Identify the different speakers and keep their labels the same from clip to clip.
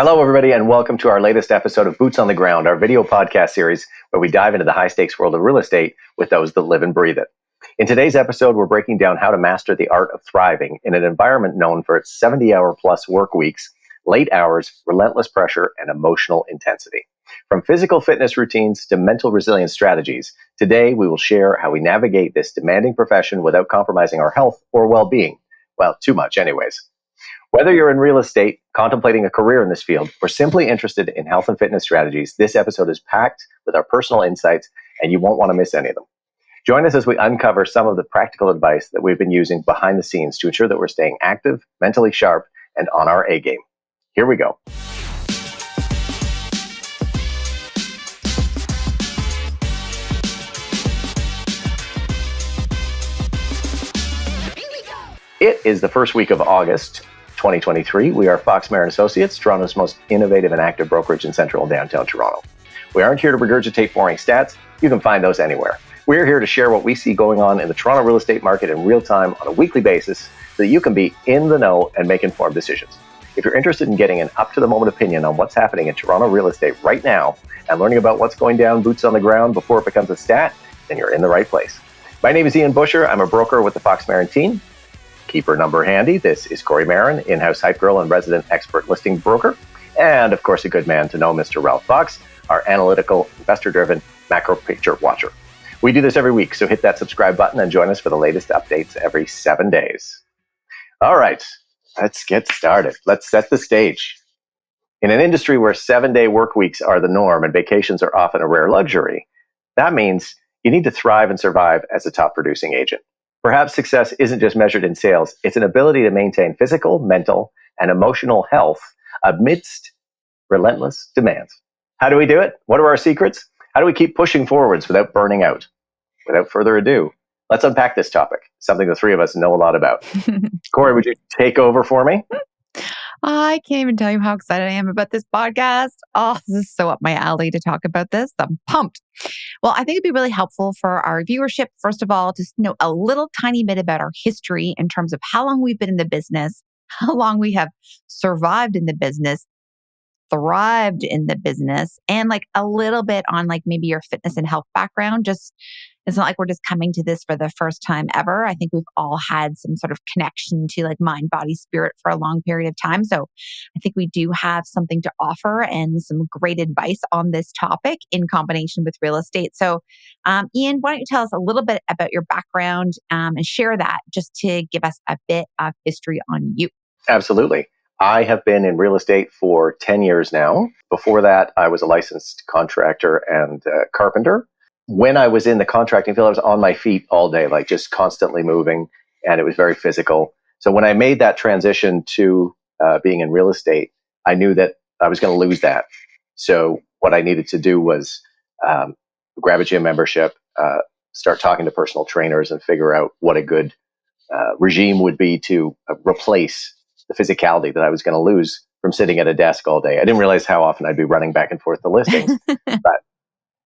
Speaker 1: Hello, everybody, and welcome to our latest episode of Boots on the Ground, our video podcast series where we dive into the high-stakes world of real estate with those that live and breathe it. In today's episode, we're breaking down how to master the art of thriving in an environment known for its 70-hour-plus work weeks, late hours, relentless pressure, and emotional intensity. From physical fitness routines to mental resilience strategies, today we will share how we navigate this demanding profession without compromising our health or well-being. Well, too much anyways. Whether you're in real estate, contemplating a career in this field, or simply interested in health and fitness strategies, this episode is packed with our personal insights, and you won't want to miss any of them. Join us as we uncover some of the practical advice that we've been using behind the scenes to ensure that we're staying active, mentally sharp, and on our A game. Here we go. It is the first week of August 2023. We are Fox Marin Associates, Toronto's most innovative and active brokerage in central and downtown Toronto. We aren't here to regurgitate boring stats. You can find those anywhere. We're here to share what we see going on in the Toronto real estate market in real time on a weekly basis so that you can be in the know and make informed decisions. If you're interested in getting an up-to-the-moment opinion on what's happening in Toronto real estate right now and learning about what's going down boots on the ground before it becomes a stat, then you're in the right place. My name is Ian Busher. I'm a broker with the Fox Marin team. Keep her number handy. This is Kori Marin, in-house hype girl and resident expert listing broker. And of course, a good man to know, Mr. Ralph Fox, our analytical, investor-driven macro picture watcher. We do this every week, so hit that subscribe button and join us for the latest updates every 7 days. All right, let's get started. Let's set the stage. In an industry where 7-day work weeks are the norm and vacations are often a rare luxury, that means you need to thrive and survive as a top producing agent. Perhaps success isn't just measured in sales. It's an ability to maintain physical, mental, and emotional health amidst relentless demands. How do we do it? What are our secrets? How do we keep pushing forwards without burning out? Without further ado, let's unpack this topic, something the three of us know a lot about. Kori, would you take over for me?
Speaker 2: I can't even tell you how excited I am about this podcast. Oh, this is so up my alley to talk about this. I'm pumped. Well, I think it'd be really helpful for our viewership, first of all, to know a little tiny bit about our history in terms of how long we've been in the business, how long we have survived in the business, thrived in the business, and like a little bit on like maybe your fitness and health background. Just it's not like we're just coming to this for the first time ever. I think we've all had some sort of connection to like mind, body, spirit for a long period of time. So I think we do have something to offer and some great advice on this topic in combination with real estate. So Ian, why don't you tell us a little bit about your background and share that just to give us a bit of history on you.
Speaker 1: Absolutely. I have been in real estate for 10 years now. Before that, I was a licensed contractor and carpenter. When I was in the contracting field, I was on my feet all day, like just constantly moving, and it was very physical. So when I made that transition to being in real estate, I knew that I was going to lose that. So what I needed to do was grab a gym membership, start talking to personal trainers, and figure out what a good regime would be to replace the physicality that I was going to lose from sitting at a desk all day. I didn't realize how often I'd be running back and forth to listings,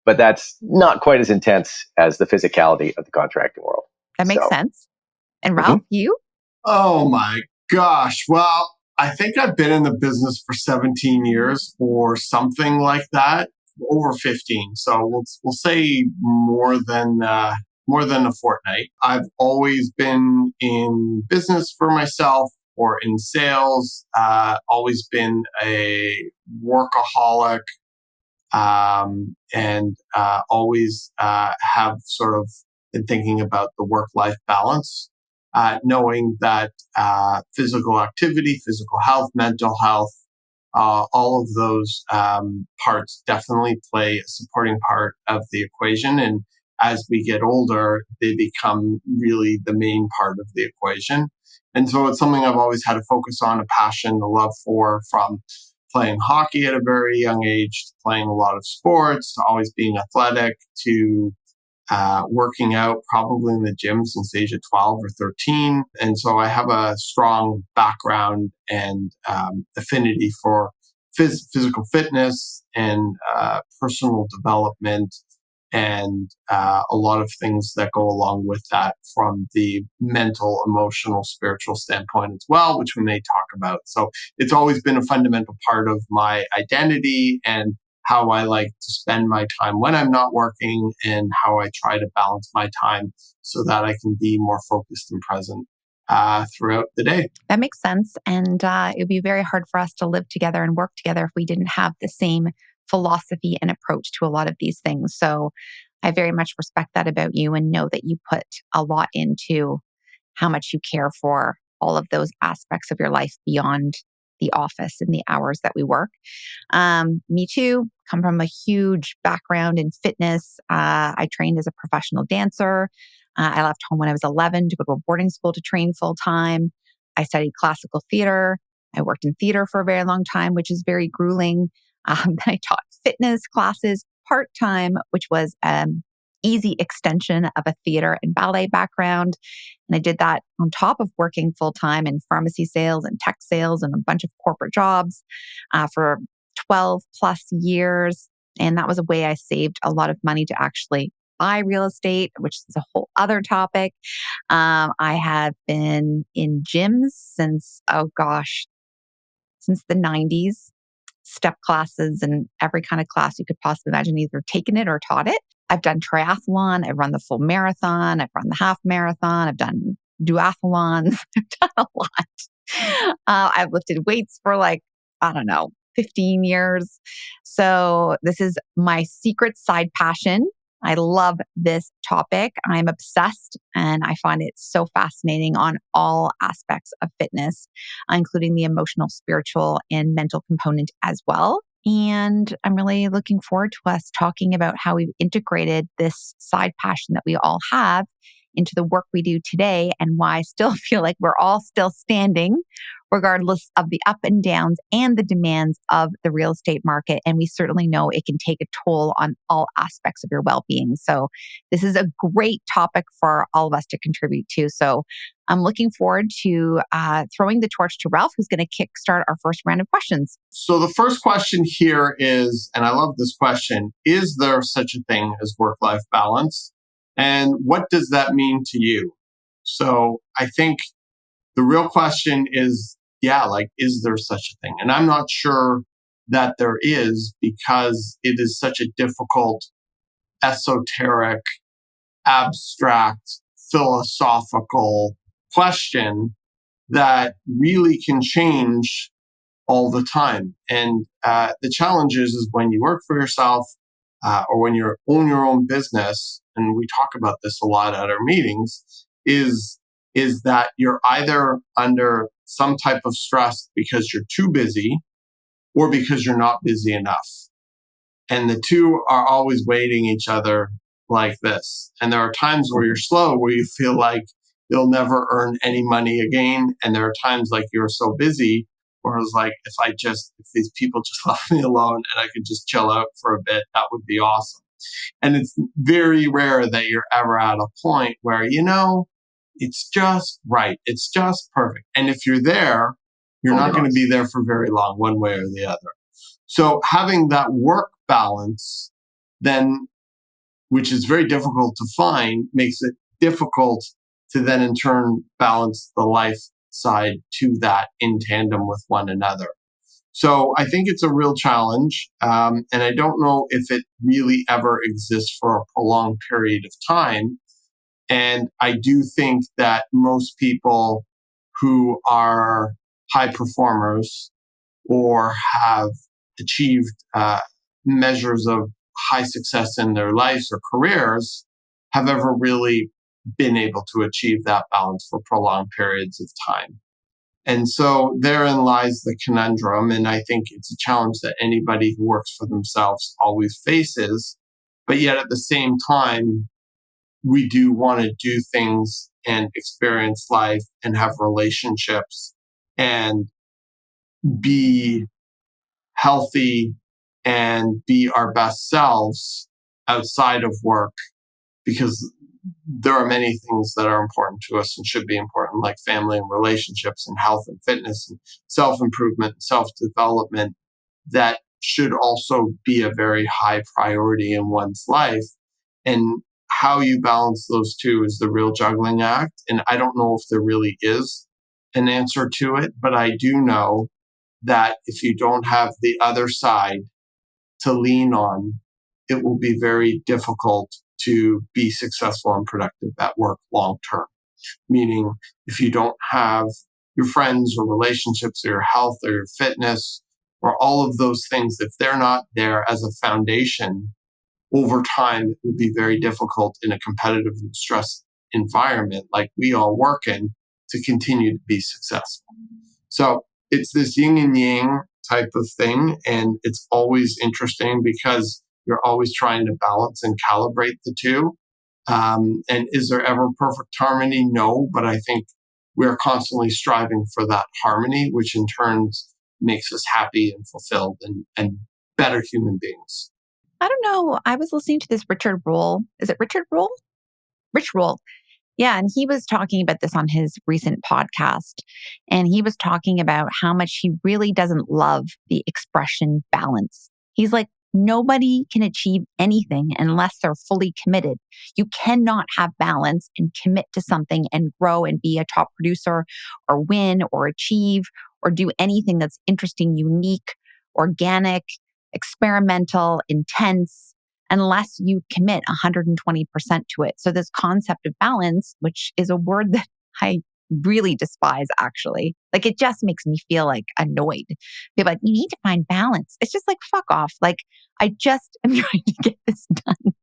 Speaker 1: but that's not quite as intense as the physicality of the contracting world.
Speaker 2: That makes sense. And Ralph, you?
Speaker 3: Oh my gosh. Well, I think I've been in the business for 17 years or something like that, over 15. So we'll say more than a fortnight. I've always been in business for myself or in sales, always been a workaholic, and always have sort of been thinking about the work-life balance, knowing that physical activity, physical health, mental health, all of those parts definitely play a supporting part of the equation. And as we get older, they become really the main part of the equation. And so it's something I've always had a focus on, a passion, a love for, from playing hockey at a very young age, to playing a lot of sports, to always being athletic, to working out probably in the gym since the age of 12 or 13. And so I have a strong background and affinity for physical fitness and personal development and a lot of things that go along with that from the mental, emotional, spiritual standpoint as well, which we may talk about. So it's always been a fundamental part of my identity and how I like to spend my time when I'm not working, and how I try to balance my time so that I can be more focused and present throughout the day.
Speaker 2: That makes sense. And it would be very hard for us to live together and work together if we didn't have the same philosophy and approach to a lot of these things. So I very much respect that about you and know that you put a lot into how much you care for all of those aspects of your life beyond the office and the hours that we work. Me too, come from a huge background in fitness. I trained as a professional dancer. I left home when I was 11 to go to a boarding school to train full time. I studied classical theater. I worked in theater for a very long time, which is very grueling. Then I taught fitness classes part-time, which was easy extension of a theater and ballet background. And I did that on top of working full-time in pharmacy sales and tech sales and a bunch of corporate jobs for 12 plus years. And that was a way I saved a lot of money to actually buy real estate, which is a whole other topic. I have been in gyms since the 90s, step classes and every kind of class you could possibly imagine, either taken it or taught it. I've done triathlon. I've run the full marathon. I've run the half marathon. I've done duathlons. I've done a lot. I've lifted weights for 15 years. So this is my secret side passion. I love this topic. I'm obsessed and I find it so fascinating on all aspects of fitness, including the emotional, spiritual, and mental component as well. And I'm really looking forward to us talking about how we've integrated this side passion that we all have into the work we do today, and why I still feel like we're all still standing, regardless of the up and downs and the demands of the real estate market. And we certainly know it can take a toll on all aspects of your well-being. So this is a great topic for all of us to contribute to. So I'm looking forward to throwing the torch to Ralph, who's going to kickstart our first round of questions.
Speaker 3: So the first question here is, and I love this question, is there such a thing as work-life balance? And what does that mean to you? So I think the real question is, is there such a thing? And I'm not sure that there is, because it is such a difficult, esoteric, abstract, philosophical question that really can change all the time. And the challenge is when you work for yourself or when you own your own business, and we talk about this a lot at our meetings, is that you're either under some type of stress because you're too busy or because you're not busy enough. And the two are always weighting each other like this. And there are times where you're slow, where you feel like you'll never earn any money again. And there are times like you're so busy where it's like, if these people just left me alone and I could just chill out for a bit, that would be awesome. And it's very rare that you're ever at a point where, it's just right. It's just perfect. And if you're there, you're not going to be there for very long, one way or the other. So having that work balance then, which is very difficult to find, makes it difficult to then in turn balance the life side to that in tandem with one another. So I think it's a real challenge. And I don't know if it really ever exists for a prolonged period of time. And I do think that most people who are high performers or have achieved measures of high success in their lives or careers have ever really been able to achieve that balance for prolonged periods of time. And so therein lies the conundrum. And I think it's a challenge that anybody who works for themselves always faces. But yet at the same time, we do want to do things and experience life and have relationships and be healthy and be our best selves outside of work, because there are many things that are important to us and should be important, like family and relationships and health and fitness and self-improvement and self-development, that should also be a very high priority in one's life. And how you balance those two is the real juggling act. And I don't know if there really is an answer to it, but I do know that if you don't have the other side to lean on, it will be very difficult to be successful and productive at work long term. Meaning, if you don't have your friends or relationships or your health or your fitness or all of those things, if they're not there as a foundation, over time, it will be very difficult in a competitive and stressed environment like we all work in to continue to be successful. So it's this yin and yang type of thing. And it's always interesting because you're always trying to balance and calibrate the two. And is there ever perfect harmony? No, but I think we're constantly striving for that harmony, which in turn makes us happy and fulfilled and better human beings.
Speaker 2: I don't know. I was listening to this Richard Roll. Is it Richard Roll? Rich Roll. Yeah. And he was talking about this on his recent podcast. And he was talking about how much he really doesn't love the expression balance. He's like, nobody can achieve anything unless they're fully committed. You cannot have balance and commit to something and grow and be a top producer or win or achieve or do anything that's interesting, unique, organic, experimental, intense, unless you commit 120% to it. So this concept of balance, which is a word that I really despise, actually. Like, it just makes me feel like annoyed. People are like, you need to find balance. It's just like, fuck off. Like, I just am trying to get this done.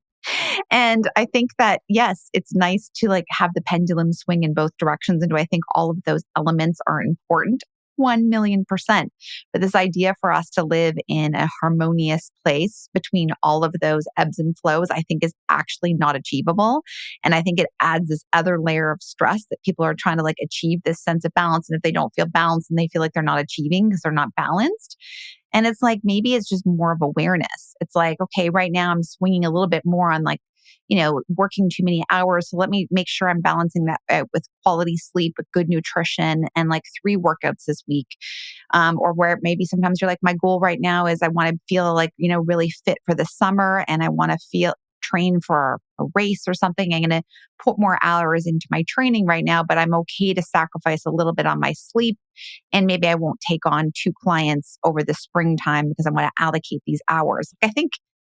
Speaker 2: And I think that, yes, it's nice to like have the pendulum swing in both directions. And do I think all of those elements are important? 1,000,000%. But this idea for us to live in a harmonious place between all of those ebbs and flows, I think is actually not achievable. And I think it adds this other layer of stress that people are trying to like achieve this sense of balance. And if they don't feel balanced, and they feel like they're not achieving because they're not balanced. And it's like, maybe it's just more of awareness. It's like, okay, right now I'm swinging a little bit more on like, working too many hours. So let me make sure I'm balancing that out with quality sleep, with good nutrition, and like 3 workouts this week. Or where maybe sometimes you're like, my goal right now is I want to feel like, really fit for the summer, and I want to train for a race or something. I'm going to put more hours into my training right now, but I'm okay to sacrifice a little bit on my sleep. And maybe I won't take on 2 clients over the springtime because I want to allocate these hours. I think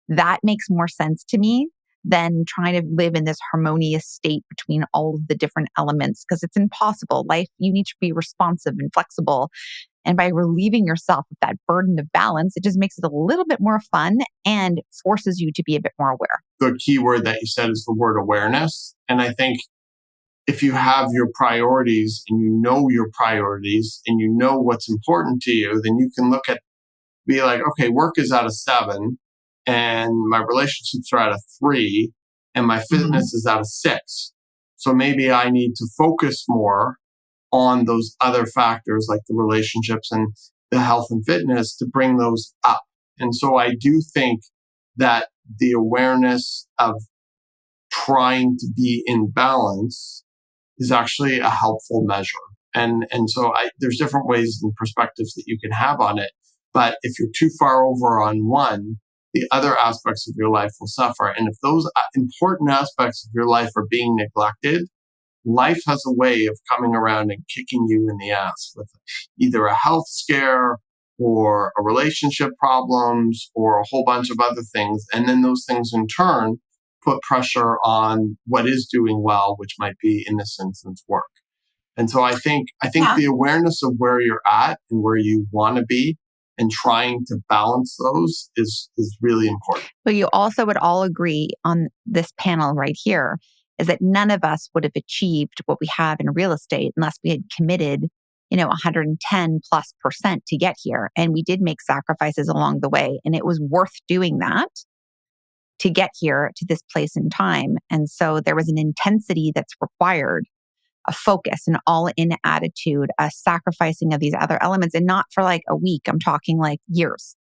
Speaker 2: that makes more sense to me than trying to live in this harmonious state between all of the different elements, because it's impossible. Life, you need to be responsive and flexible. And by relieving yourself of that burden of balance, it just makes it a little bit more fun and forces you to be a bit more aware.
Speaker 3: The key word that you said is the word awareness. And I think if you have your priorities and you know your priorities and you know what's important to you, then you can be like, okay, work is out of 7 and my relationships are out of 3 and my fitness is out of 6. So maybe I need to focus more on those other factors like the relationships and the health and fitness to bring those up. And so I do think that the awareness of trying to be in balance is actually a helpful measure. And so there's different ways and perspectives that you can have on it. But if you're too far over on one, the other aspects of your life will suffer. And if those important aspects of your life are being neglected, life has a way of coming around and kicking you in the ass with either a health scare or a relationship problems or a whole bunch of other things. And then those things in turn put pressure on what is doing well, which might be, in this instance, work. And so I think the awareness of where you're at and where you want to be and trying to balance those is really important.
Speaker 2: But you also would all agree on this panel right here is that none of us would have achieved what we have in real estate unless we had committed, 110+% to get here. And we did make sacrifices along the way. And it was worth doing that to get here to this place in time. And so there was an intensity that's required, a focus, an all-in attitude, a sacrificing of these other elements, and not for like a week. I'm talking like years.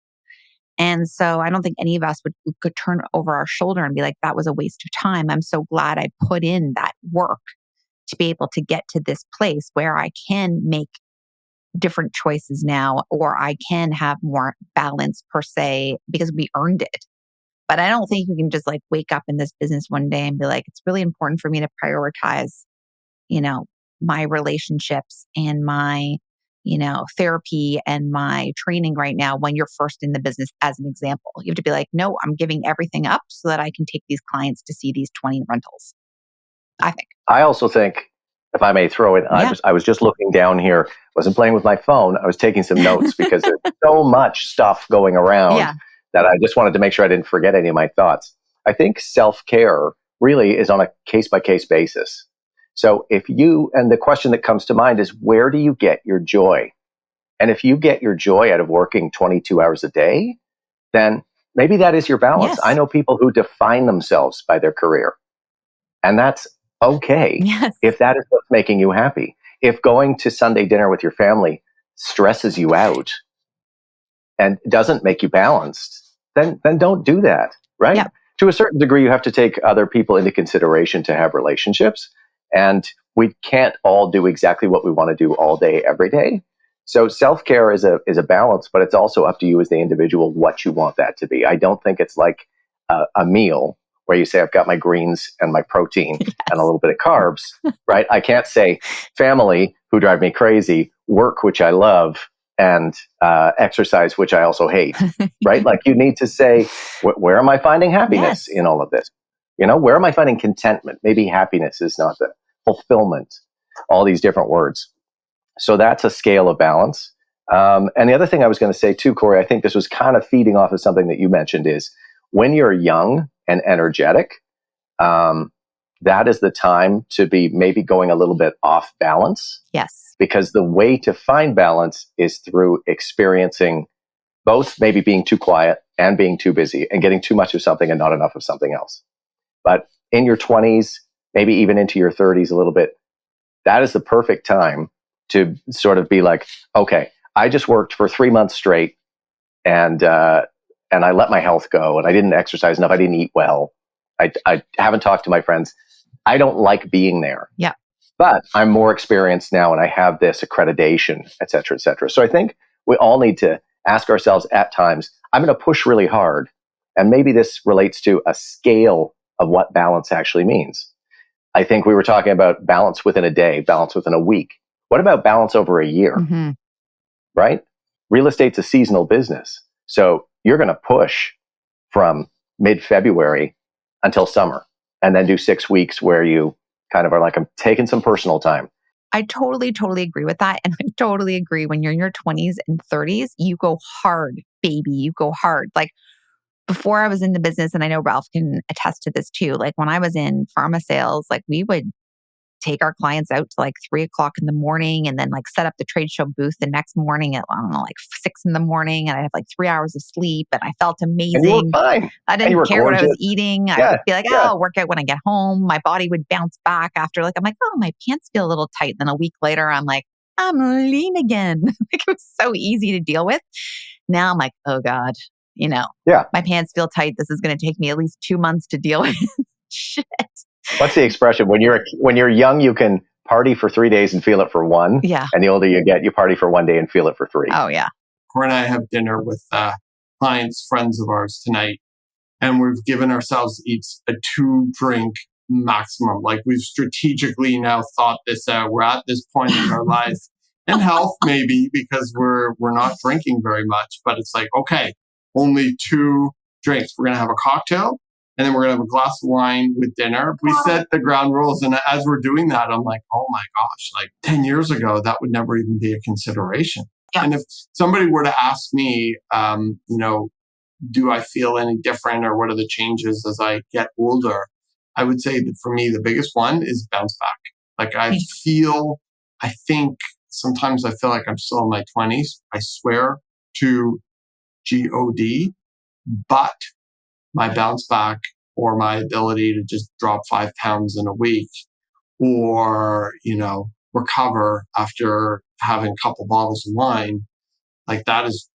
Speaker 2: And so I don't think any of us could turn over our shoulder and be like, that was a waste of time. I'm so glad I put in that work to be able to get to this place where I can make different choices now, or I can have more balance per se, because we earned it But I don't think you can just like wake up in this business one day and be like, it's really important for me to prioritize, my relationships and my, therapy and my training right now when you're first in the business, as an example. You have to be like, no, I'm giving everything up so that I can take these clients to see these 20 rentals. I think.
Speaker 1: I also think, if I may throw it, I was just looking down here, wasn't playing with my phone. I was taking some notes because there's so much stuff going around that I just wanted to make sure I didn't forget any of my thoughts. I think self-care really is on a case-by-case basis. So and the question that comes to mind is, where do you get your joy? And if you get your joy out of working 22 hours a day, then maybe that is your balance.
Speaker 2: Yes.
Speaker 1: I know people who define themselves by their career, and that's okay.
Speaker 2: Yes.
Speaker 1: If that is what's making you happy. If going to Sunday dinner with your family stresses you out and doesn't make you balanced, then don't do that, right?
Speaker 2: Yeah.
Speaker 1: To a certain degree, you have to take other people into consideration to have relationships. And we can't all do exactly what we want to do all day, every day. So self-care is a balance, but it's also up to you as the individual what you want that to be. I don't think it's like a meal where you say, I've got my greens and my protein and a little bit of carbs, right? I can't say family, who drive me crazy, work, which I love, and exercise, which I also hate, right? Like you need to say, where am I finding happiness in all of this? Where am I finding contentment? Maybe happiness is not the fulfillment, all these different words. So that's a scale of balance. And the other thing I was going to say too, Kori, I think this was kind of feeding off of something that you mentioned, is when you're young and energetic, that is the time to be maybe going a little bit off balance.
Speaker 2: Yes.
Speaker 1: Because the way to find balance is through experiencing both maybe being too quiet and being too busy and getting too much of something and not enough of something else. But in your 20s, maybe even into your 30s a little bit, that is the perfect time to sort of be like, okay, I just worked for 3 months straight and I let my health go and I didn't exercise enough. I didn't eat well. I haven't talked to my friends. I don't like being there.
Speaker 2: Yeah.
Speaker 1: But I'm more experienced now and I have this accreditation, et cetera, et cetera. So I think we all need to ask ourselves at times, I'm going to push really hard. And maybe this relates to a scale of what balance actually means. I think we were talking about balance within a day, balance within a week. What about balance over a year?
Speaker 2: Mm-hmm.
Speaker 1: Right? Real estate's a seasonal business. So you're going to push from mid-February until summer and then do 6 weeks where you kind of are like, I'm taking some personal time.
Speaker 2: I totally, totally agree with that. And I totally agree. When you're in your 20s and 30s, you go hard, baby. You go hard. Like before I was in the business, and I know Ralph can attest to this too. Like when I was in pharma sales, like we would take our clients out to like 3 o'clock in the morning and then like set up the trade show booth the next morning at, I don't know, like 6 in the morning. And I have like 3 hours of sleep and I felt amazing.
Speaker 1: And you were fine.
Speaker 2: I didn't care what I was eating. I would be like, I'll work out when I get home. My body would bounce back after like, I'm like, oh, my pants feel a little tight. And then a week later, I'm like, I'm lean again. Like it was so easy to deal with. Now I'm like, oh God, my pants feel tight. This is going to take me at least 2 months to deal with. Shit.
Speaker 1: What's the expression? When you're young, you can party for 3 days and feel it for one.
Speaker 2: Yeah.
Speaker 1: And the older you get, you party for 1 day and feel it for 3.
Speaker 2: Oh, yeah.
Speaker 3: Cori and I have dinner with clients, friends of ours tonight. And we've given ourselves each a 2-drink maximum. Like we've strategically now thought this out. We're at this point in our life and health maybe because we're not drinking very much. But it's like, okay, only 2 drinks. We're going to have a cocktail. And then we're going to have a glass of wine with dinner. We set the ground rules. And as we're doing that, I'm like, oh my gosh, like 10 years ago, that would never even be a consideration. Yeah. And if somebody were to ask me, do I feel any different or what are the changes as I get older? I would say that for me, the biggest one is bounce back. Like I think sometimes I feel like I'm still in my 20s. I swear to God, but my bounce back or my ability to just drop 5 pounds in a week or, recover after having a couple bottles of wine, like that is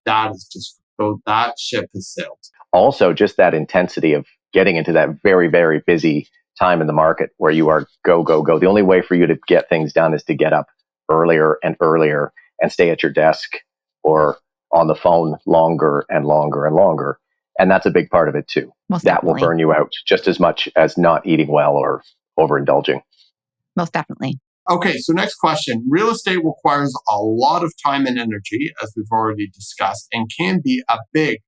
Speaker 3: just, that ship has sailed.
Speaker 1: Also, just that intensity of getting into that very, very busy time in the market where you are go, go, go. The only way for you to get things done is to get up earlier and earlier and stay at your desk or on the phone longer and longer and longer. And that's a big part of it too.
Speaker 2: Most
Speaker 1: That will
Speaker 2: definitely.
Speaker 1: burn you out just as much as not eating well or overindulging.
Speaker 2: Most definitely.
Speaker 3: Okay, so next question. Real estate requires a lot of time and energy, as we've already discussed, and can be a big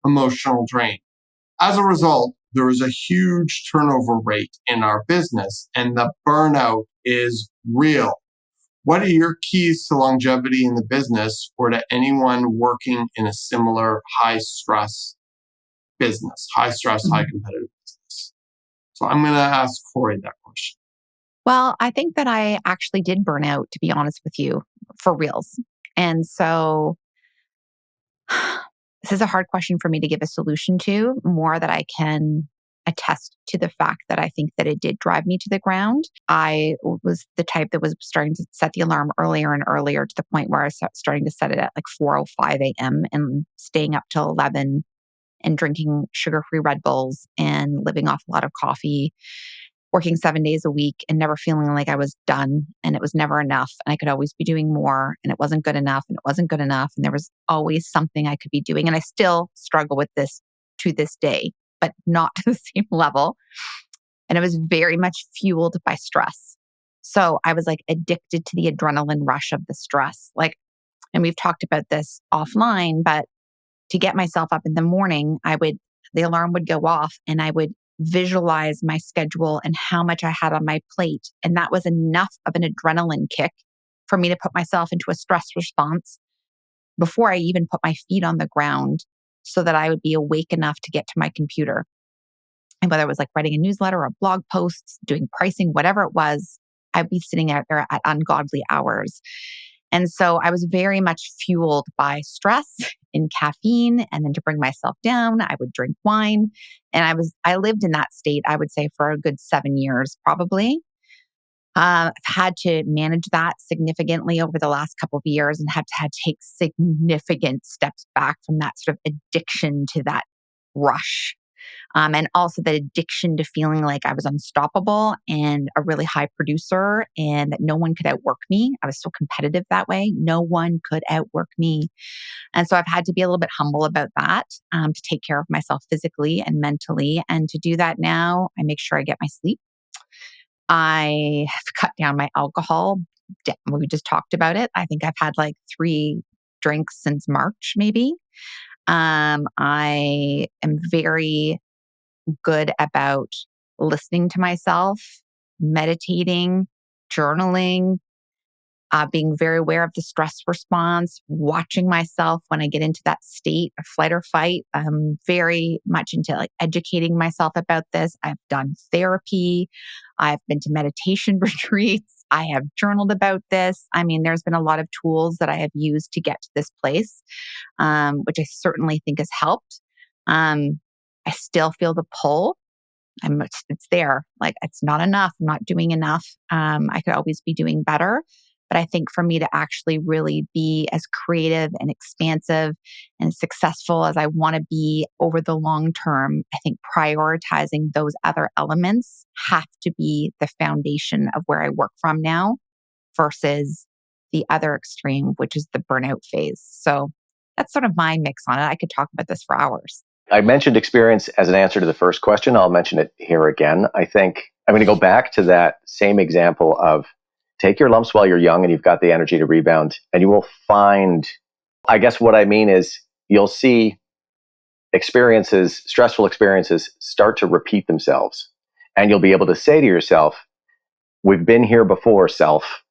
Speaker 3: emotional drain. As a result, there is a huge turnover rate in our business, and the burnout is real. What are your keys to longevity in the business or to anyone working in a similar high stress business, high stress, high competitive business? So I'm going to ask Kori that question.
Speaker 2: Well, I think that I actually did burn out, to be honest with you, for reals. And so this is a hard question for me to give a solution to, more that I can attest to the fact that I think that it did drive me to the ground. I was the type that was starting to set the alarm earlier and earlier, to the point where I was starting to set it at like 4:05 a.m. and staying up till 11 and drinking sugar-free Red Bulls and living off a lot of coffee, working 7 days a week and never feeling like I was done, and it was never enough. And I could always be doing more, and it wasn't good enough, and it wasn't good enough. And there was always something I could be doing. And I still struggle with this to this day, but not to the same level. And it was very much fueled by stress. So I was like addicted to the adrenaline rush of the stress. Like, and we've talked about this offline, but to get myself up in the morning, the alarm would go off and I would visualize my schedule and how much I had on my plate. And that was enough of an adrenaline kick for me to put myself into a stress response before I even put my feet on the ground, so that I would be awake enough to get to my computer. And whether it was like writing a newsletter or blog posts, doing pricing, whatever it was, I'd be sitting out there at ungodly hours. And so I was very much fueled by stress and caffeine. And then to bring myself down, I would drink wine. And I lived in that state, I would say, for a good 7 years, probably. I've had to manage that significantly over the last couple of years, and have to take significant steps back from that sort of addiction to that rush. And also the addiction to feeling like I was unstoppable and a really high producer, and that no one could outwork me. I was so competitive that way. No one could outwork me. And so I've had to be a little bit humble about that, to take care of myself physically and mentally. And to do that now, I make sure I get my sleep. I have cut down my alcohol. We just talked about it. I think I've had like 3 drinks since March, maybe. I am very good about listening to myself, meditating, journaling, being very aware of the stress response, watching myself when I get into that state of flight or fight. I'm very much into like educating myself about this. I've done therapy. I've been to meditation retreats. I have journaled about this. I mean, there's been a lot of tools that I have used to get to this place, which I certainly think has helped. I still feel the pull. It's there. Like, it's not enough. I'm not doing enough. I could always be doing better. But I think for me to actually really be as creative and expansive and successful as I want to be over the long term, I think prioritizing those other elements have to be the foundation of where I work from now, versus the other extreme, which is the burnout phase. So that's sort of my mix on it. I could talk about this for hours.
Speaker 1: I mentioned experience as an answer to the first question. I'll mention it here again. I think I'm going to go back to that same example of take your lumps while you're young and you've got the energy to rebound, and you will find, I guess what I mean is you'll see experiences, stressful experiences start to repeat themselves. And you'll be able to say to yourself, we've been here before, self.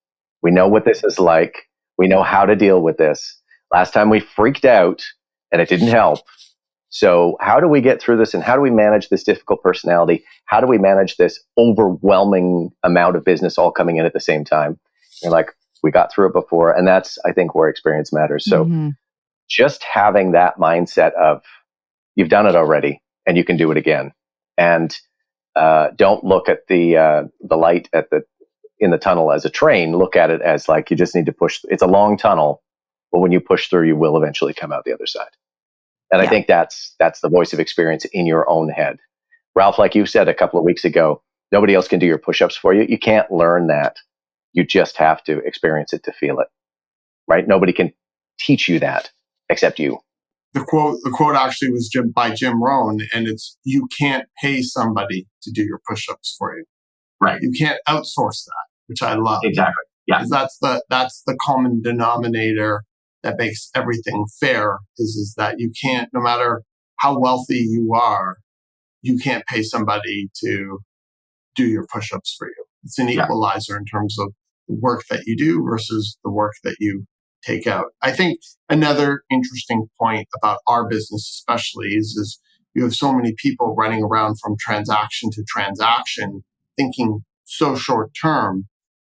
Speaker 1: We know what this is like. We know how to deal with this. Last time we freaked out and it didn't help. So how do we get through this, and how do we manage this difficult personality? How do we manage this overwhelming amount of business all coming in at the same time? You're like, we got through it before. And that's, I think, where experience matters. So just having that mindset of you've done it already and you can do it again. And don't look at the light in the tunnel as a train. Look at it as like you just need to push. It's a long tunnel, but when you push through, you will eventually come out the other side. And I think that's the voice of experience in your own head. Ralph, like you said a couple of weeks ago, nobody else can do your push-ups for you. You can't learn that. You just have to experience it to feel it, right? Nobody can teach you that except you.
Speaker 3: the quote actually was by Jim Rohn, and it's, you can't pay somebody to do your push-ups for you.
Speaker 1: Right.
Speaker 3: You can't outsource that, which I love.
Speaker 1: Exactly. Yeah.
Speaker 3: Because that's the common denominator that makes everything fair, is that you can't, no matter how wealthy you are, you can't pay somebody to do your push-ups for you. It's an equalizer in terms of the work that you do versus the work that you take out. I think another interesting point about our business especially is you have so many people running around from transaction to transaction thinking so short term.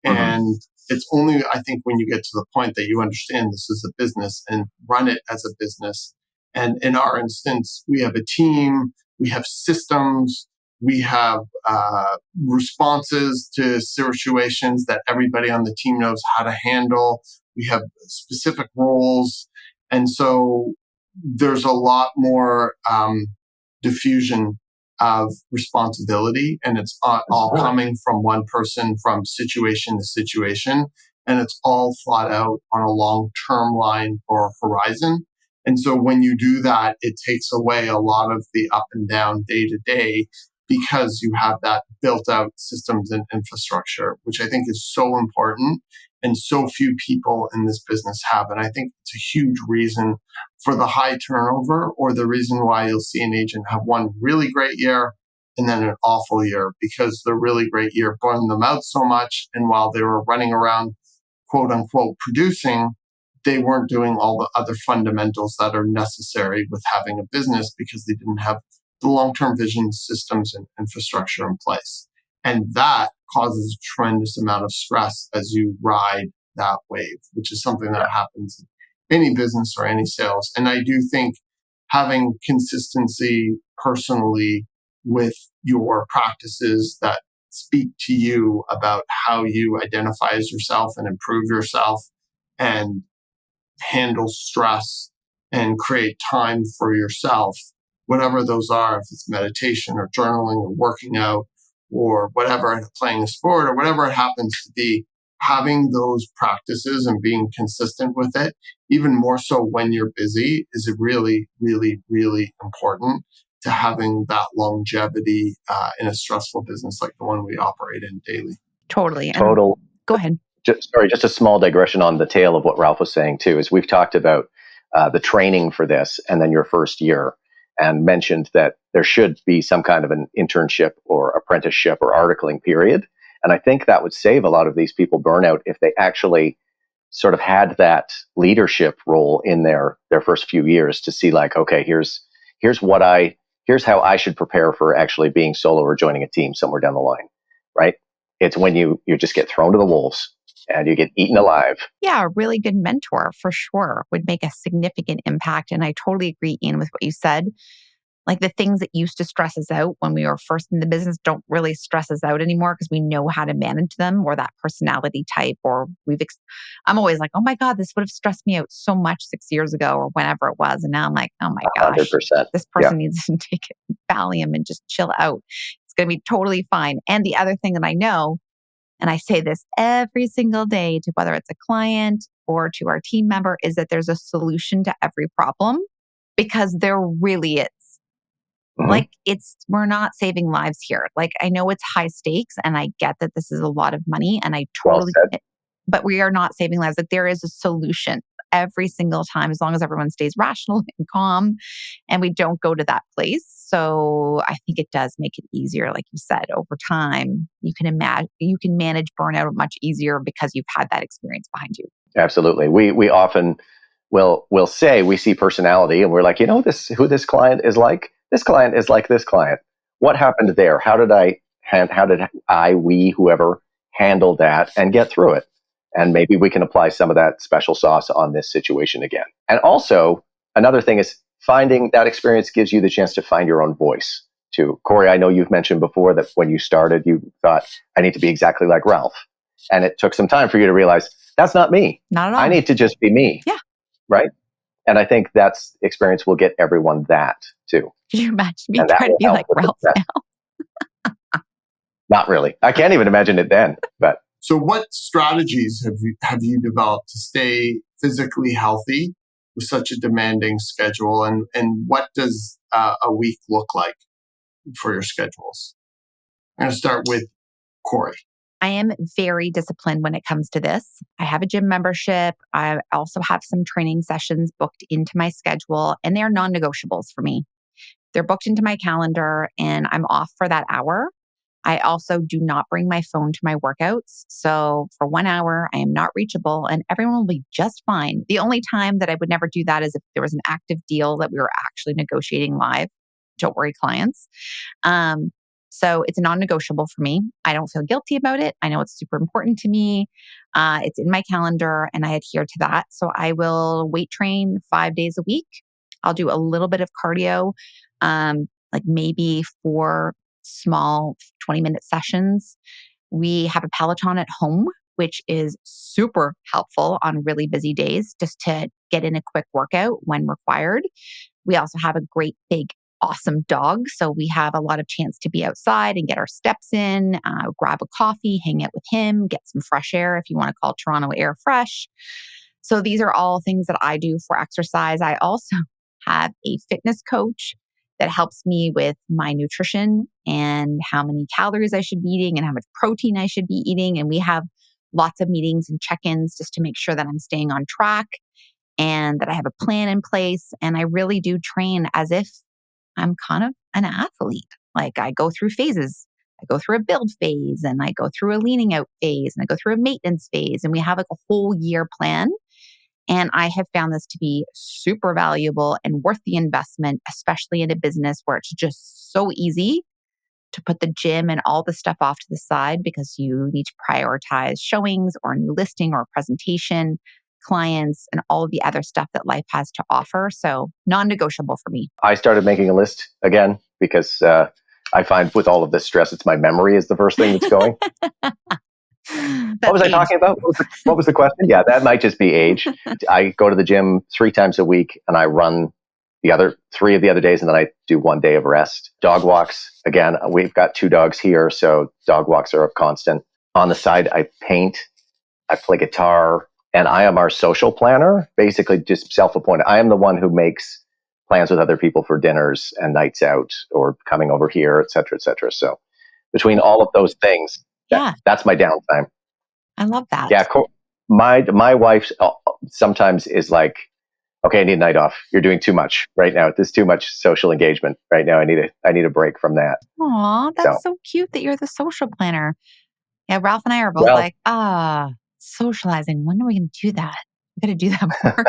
Speaker 3: And it's only, I think, when you get to the point that you understand this is a business and run it as a business. And in our instance, we have a team, we have systems, we have responses to situations that everybody on the team knows how to handle. We have specific roles. And so there's a lot more diffusion of responsibility, and it's all coming from one person, from situation to situation, and it's all thought out on a long-term line or horizon. And so when you do that, it takes away a lot of the up and down day to day, because you have that built out systems and infrastructure, which I think is so important and so few people in this business have. And I think it's a huge reason for the high turnover, or the reason why you'll see an agent have one really great year and then an awful year, because the really great year burned them out so much. And while they were running around, quote unquote, producing, they weren't doing all the other fundamentals that are necessary with having a business, because they didn't have the long-term vision, systems, and infrastructure in place. And that causes a tremendous amount of stress as you ride that wave, which is something that happens in any business or any sales. And I do think having consistency personally with your practices that speak to you about how you identify as yourself and improve yourself and handle stress and create time for yourself, whatever those are, if it's meditation or journaling or working out or whatever, playing a sport or whatever it happens to be, having those practices and being consistent with it, even more so when you're busy, is really, really, really important to having that longevity in a stressful business like the one we operate in daily.
Speaker 2: Totally. Go ahead.
Speaker 1: Just a small digression on the tail of what Ralph was saying too, is we've talked about the training for this and then your first year, and mentioned that there should be some kind of an internship or apprenticeship or articling period. And I think that would save a lot of these people burnout if they actually sort of had that leadership role in their first few years, to see like, okay, here's how I should prepare for actually being solo or joining a team somewhere down the line, right? It's when you just get thrown to the wolves and you get eaten alive.
Speaker 2: Yeah, a really good mentor for sure would make a significant impact. And I totally agree, Ian, with what you said. Like the things that used to stress us out when we were first in the business don't really stress us out anymore, because we know how to manage them, or that personality type, or I'm always like, oh my God, this would have stressed me out so much 6 years ago or whenever it was. And now I'm like, oh my gosh,
Speaker 1: 100%.
Speaker 2: this person needs to take a Valium and just chill out. It's going to be totally fine. And the other thing that I know, and I say this every single day to whether it's a client or to our team member, is that there's a solution to every problem, because there really is. Like we're not saving lives here. Like I know it's high stakes and I get that this is a lot of money and I totally, but we are not saving lives. Like there is a solution every single time, as long as everyone stays rational and calm and we don't go to that place. So I think it does make it easier. Like you said, over time, you can manage burnout much easier because you've had that experience behind you.
Speaker 1: Absolutely. We often will say we see personality and we're like, who this client is like? This client is like this client. What happened there? How did whoever handle that and get through it? And maybe we can apply some of that special sauce on this situation again. And also, another thing is finding that experience gives you the chance to find your own voice too. Kori, I know you've mentioned before that when you started, you thought, I need to be exactly like Ralph. And it took some time for you to realize, that's not me.
Speaker 2: Not at all.
Speaker 1: I need to just be me.
Speaker 2: Yeah.
Speaker 1: Right? And I think that's experience will get everyone that too.
Speaker 2: Can you imagine me trying to be like Ralph now?
Speaker 1: Not really. I can't even imagine it then. But
Speaker 3: so what strategies have you developed to stay physically healthy with such a demanding schedule? And what does a week look like for your schedules? I'm going to start with Kori.
Speaker 2: I am very disciplined when it comes to this. I have a gym membership. I also have some training sessions booked into my schedule, and they're non-negotiables for me. They're booked into my calendar, and I'm off for that hour. I also do not bring my phone to my workouts. So for 1 hour, I am not reachable, and everyone will be just fine. The only time that I would never do that is if there was an active deal that we were actually negotiating live. Don't worry, clients. So it's a non-negotiable for me. I don't feel guilty about it. I know it's super important to me. It's in my calendar and I adhere to that. So I will weight train 5 days a week. I'll do a little bit of cardio, like maybe 4 small 20-minute sessions. We have a Peloton at home, which is super helpful on really busy days just to get in a quick workout when required. We also have a great big awesome dog. So we have a lot of chance to be outside and get our steps in, grab a coffee, hang out with him, get some fresh air if you want to call Toronto air fresh. So these are all things that I do for exercise. I also have a fitness coach that helps me with my nutrition and how many calories I should be eating and how much protein I should be eating. And we have lots of meetings and check-ins just to make sure that I'm staying on track and that I have a plan in place. And I really do train as if I'm kind of an athlete. Like I go through phases. I go through a build phase and I go through a leaning out phase and I go through a maintenance phase. And we have like a whole year plan. And I have found this to be super valuable and worth the investment, especially in a business where it's just so easy to put the gym and all the stuff off to the side because you need to prioritize showings or a new listing or a presentation, clients, and all of the other stuff that life has to offer. So non-negotiable for me.
Speaker 1: I started making a list again because I find with all of this stress, it's my memory is the first thing that's going. What was I talking about? What was the question? Yeah, that might just be age. I go to the gym 3 times a week and I run the other 3 of the other days and then I do 1 day of rest. Dog walks. Again, we've got 2 dogs here, so dog walks are a constant. On the side, I paint, I play guitar, and I am our social planner, basically just self-appointed. I am the one who makes plans with other people for dinners and nights out or coming over here, et cetera, et cetera. So between all of those things, that's my downtime.
Speaker 2: I love that.
Speaker 1: Yeah. My wife sometimes is like, okay, I need a night off. You're doing too much right now. There's too much social engagement right now. I need a break from that.
Speaker 2: Aw, that's so cute that you're the social planner. Yeah, Ralph and I are both socializing. When are we going to do that? We got to do that more.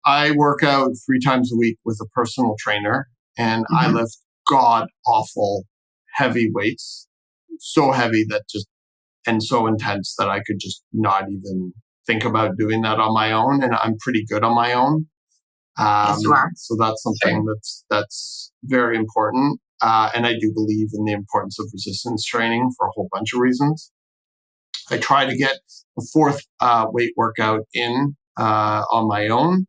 Speaker 3: I work out 3 times a week with a personal trainer, and I lift god awful heavy weights, so heavy that and so intense that I could just not even think about doing that on my own. And I'm pretty good on my own.
Speaker 2: Yes, you are.
Speaker 3: So that's something that's very important. And I do believe in the importance of resistance training for a whole bunch of reasons. I try to get a 4th weight workout in on my own.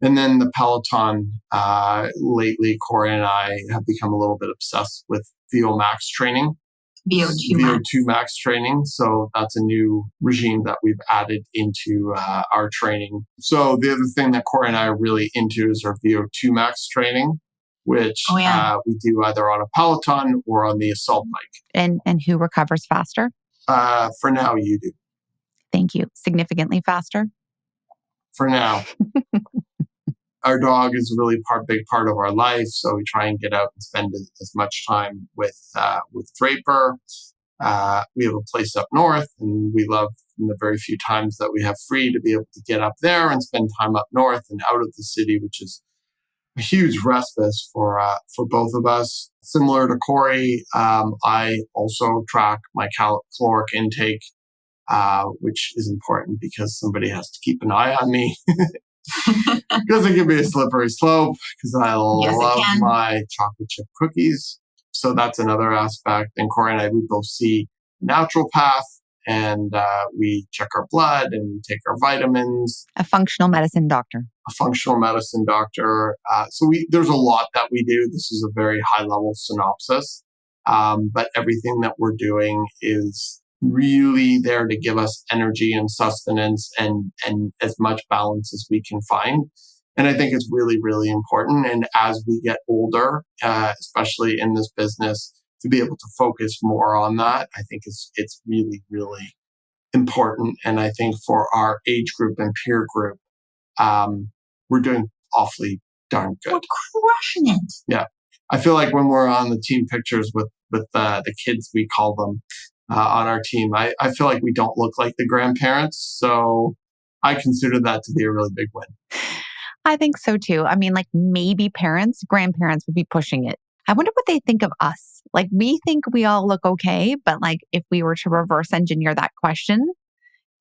Speaker 3: And then the Peloton, lately, Kori and I have become a little bit obsessed with VO Max training. VO2 Max training. So that's a new regime that we've added into our training. So the other thing that Kori and I are really into is our VO2 Max training, which we do either on a Peloton or on the assault bike.
Speaker 2: And who recovers faster?
Speaker 3: For now, you do.
Speaker 2: Thank you. Significantly faster?
Speaker 3: For now. Our dog is a really big part of our life, so we try and get out and spend as much time with Draper. We have a place up north, and we love in the very few times that we have free to be able to get up there and spend time up north and out of the city, which is a huge respite for both of us. Similar to Kori, I also track my caloric intake, which is important because somebody has to keep an eye on me. Because it can be a slippery slope, because I love my chocolate chip cookies. So that's another aspect. And Kori and I, we both see naturopath, and we check our blood and we take our vitamins.
Speaker 2: A functional medicine doctor.
Speaker 3: So there's a lot that we do. This is a very high level synopsis. But everything that we're doing is really there to give us energy and sustenance and as much balance as we can find. And I think it's really, really important. And as we get older, especially in this business, to be able to focus more on that, I think it's really, really important. And I think for our age group and peer group, we're doing awfully darn good.
Speaker 2: We're crushing it.
Speaker 3: Yeah. I feel like when we're on the team pictures with the kids, we call them, on our team, I feel like we don't look like the grandparents. So I consider that to be a really big win.
Speaker 2: I think so too. I mean, like maybe grandparents would be pushing it. I wonder what they think of us. Like we think we all look okay, but like if we were to reverse engineer that question,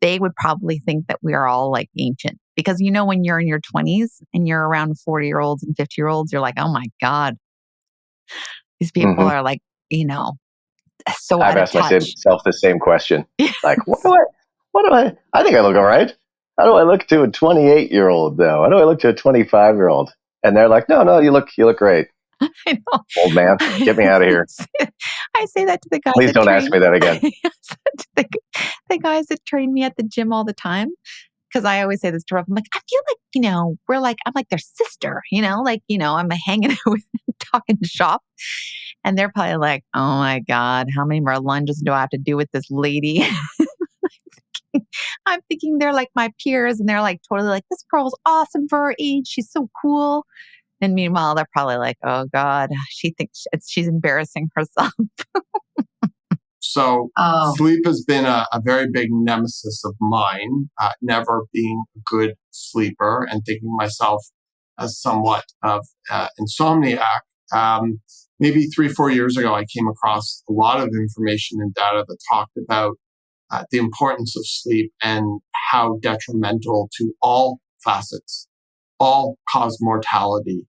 Speaker 2: they would probably think that we are all like ancient. Because when you're in your 20s and you're around 40-year-olds and 50-year-olds, you're like, oh my God, these people are like, so
Speaker 1: I've
Speaker 2: out of
Speaker 1: asked
Speaker 2: touch.
Speaker 1: myself the same question. Like, what do I think I look all right. How do I look to a 28-year-old though? How do I look to a 25-year-old? And they're like, no, you look great.
Speaker 2: I know.
Speaker 1: Old man, get me out of here.
Speaker 2: I say that to the guys.
Speaker 1: Please don't ask me that again.
Speaker 2: The guys that train me at the gym all the time. Because I always say this to Rob. I'm like, I feel like, I'm like their sister, I'm hanging out with them, talking shop. And they're probably like, oh my God, how many more lunges do I have to do with this lady? I'm thinking they're like my peers and they're like totally like, this girl's awesome for her age. She's so cool. And meanwhile, they're probably like, oh God, she thinks she's embarrassing herself.
Speaker 3: So sleep has been a very big nemesis of mine, never being a good sleeper and thinking myself as somewhat of insomniac. Maybe 3-4 years ago, I came across a lot of information and data that talked about the importance of sleep and how detrimental to all facets, all cause mortality,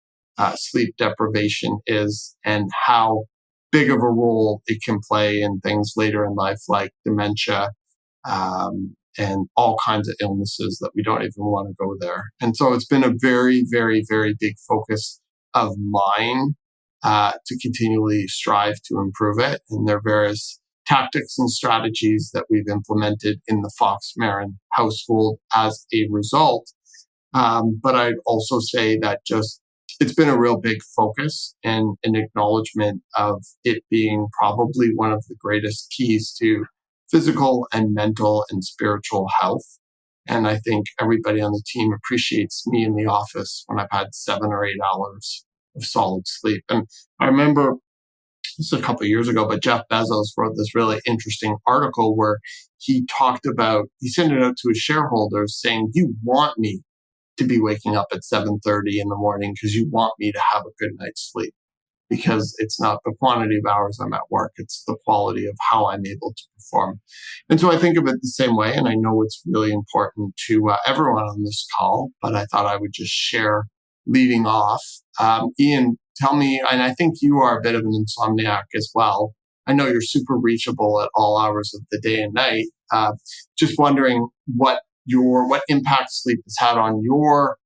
Speaker 3: sleep deprivation is, and how big of a role it can play in things later in life like dementia and all kinds of illnesses that we don't even want to go there. And so it's been a very, very, very big focus of mine to continually strive to improve it. And there are various tactics and strategies that we've implemented in the Fox Marin household as a result. But I'd also say that it's been a real big focus and an acknowledgement of it being probably one of the greatest keys to physical and mental and spiritual health. And I think everybody on the team appreciates me in the office when I've had 7 or 8 hours of solid sleep. And I remember this was a couple of years ago, but Jeff Bezos wrote this really interesting article where he sent it out to his shareholders saying, you want me to be waking up at 7:30 in the morning because you want me to have a good night's sleep, because it's not the quantity of hours I'm at work, it's the quality of how I'm able to perform. And so I think of it the same way, and I know it's really important to everyone on this call, but I thought I would just share leading off. Ian, tell me, and I think you are a bit of an insomniac as well. I know you're super reachable at all hours of the day and night. Just wondering what impact sleep has had on your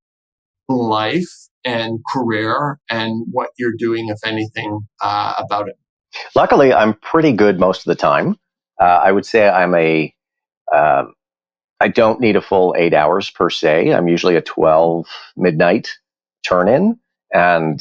Speaker 3: life and career and what you're doing, if anything, about it.
Speaker 1: Luckily, I'm pretty good most of the time. I would say I don't need a full 8 hours per se. I'm usually a 12 midnight turn in and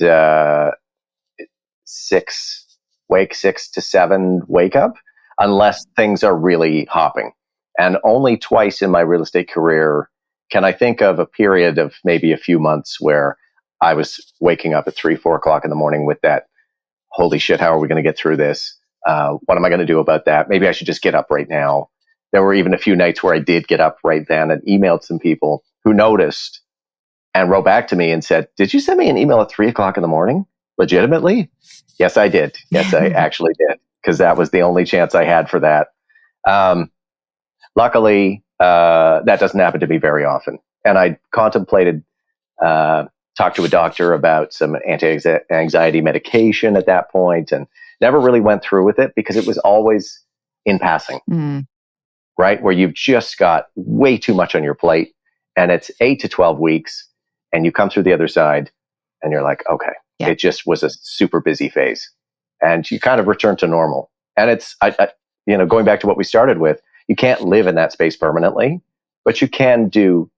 Speaker 1: 6 to 7 wake up, unless things are really hopping. And only twice in my real estate career can I think of a period of maybe a few months where I was waking up at 3-4 o'clock in the morning with that, holy shit, how are we going to get through this? What am I going to do about that? Maybe I should just get up right now. There were even a few nights where I did get up right then and emailed some people who noticed and wrote back to me and said, did you send me an email at 3 o'clock in the morning? Legitimately? Yes, I did. Yes, I actually did, because that was the only chance I had for that. Luckily, that doesn't happen to me very often. And I contemplated, talked to a doctor about some anti-anxiety medication at that point, and never really went through with it because it was always in passing, right? Where you've just got way too much on your plate, and it's 8 to 12 weeks, and you come through the other side, and you're like, okay, it just was a super busy phase, and you kind of return to normal. And going back to what we started with, you can't live in that space permanently, but you can do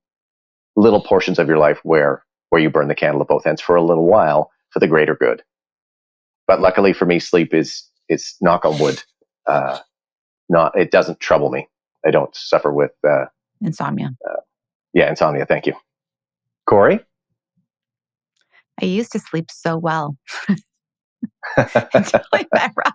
Speaker 1: little portions of your life where you burn the candle at both ends for a little while for the greater good. But luckily for me, sleep is knock on wood. It doesn't trouble me. I don't suffer with
Speaker 2: Insomnia.
Speaker 1: Insomnia. Thank you. Kori?
Speaker 2: I used to sleep so well until I met Ralph.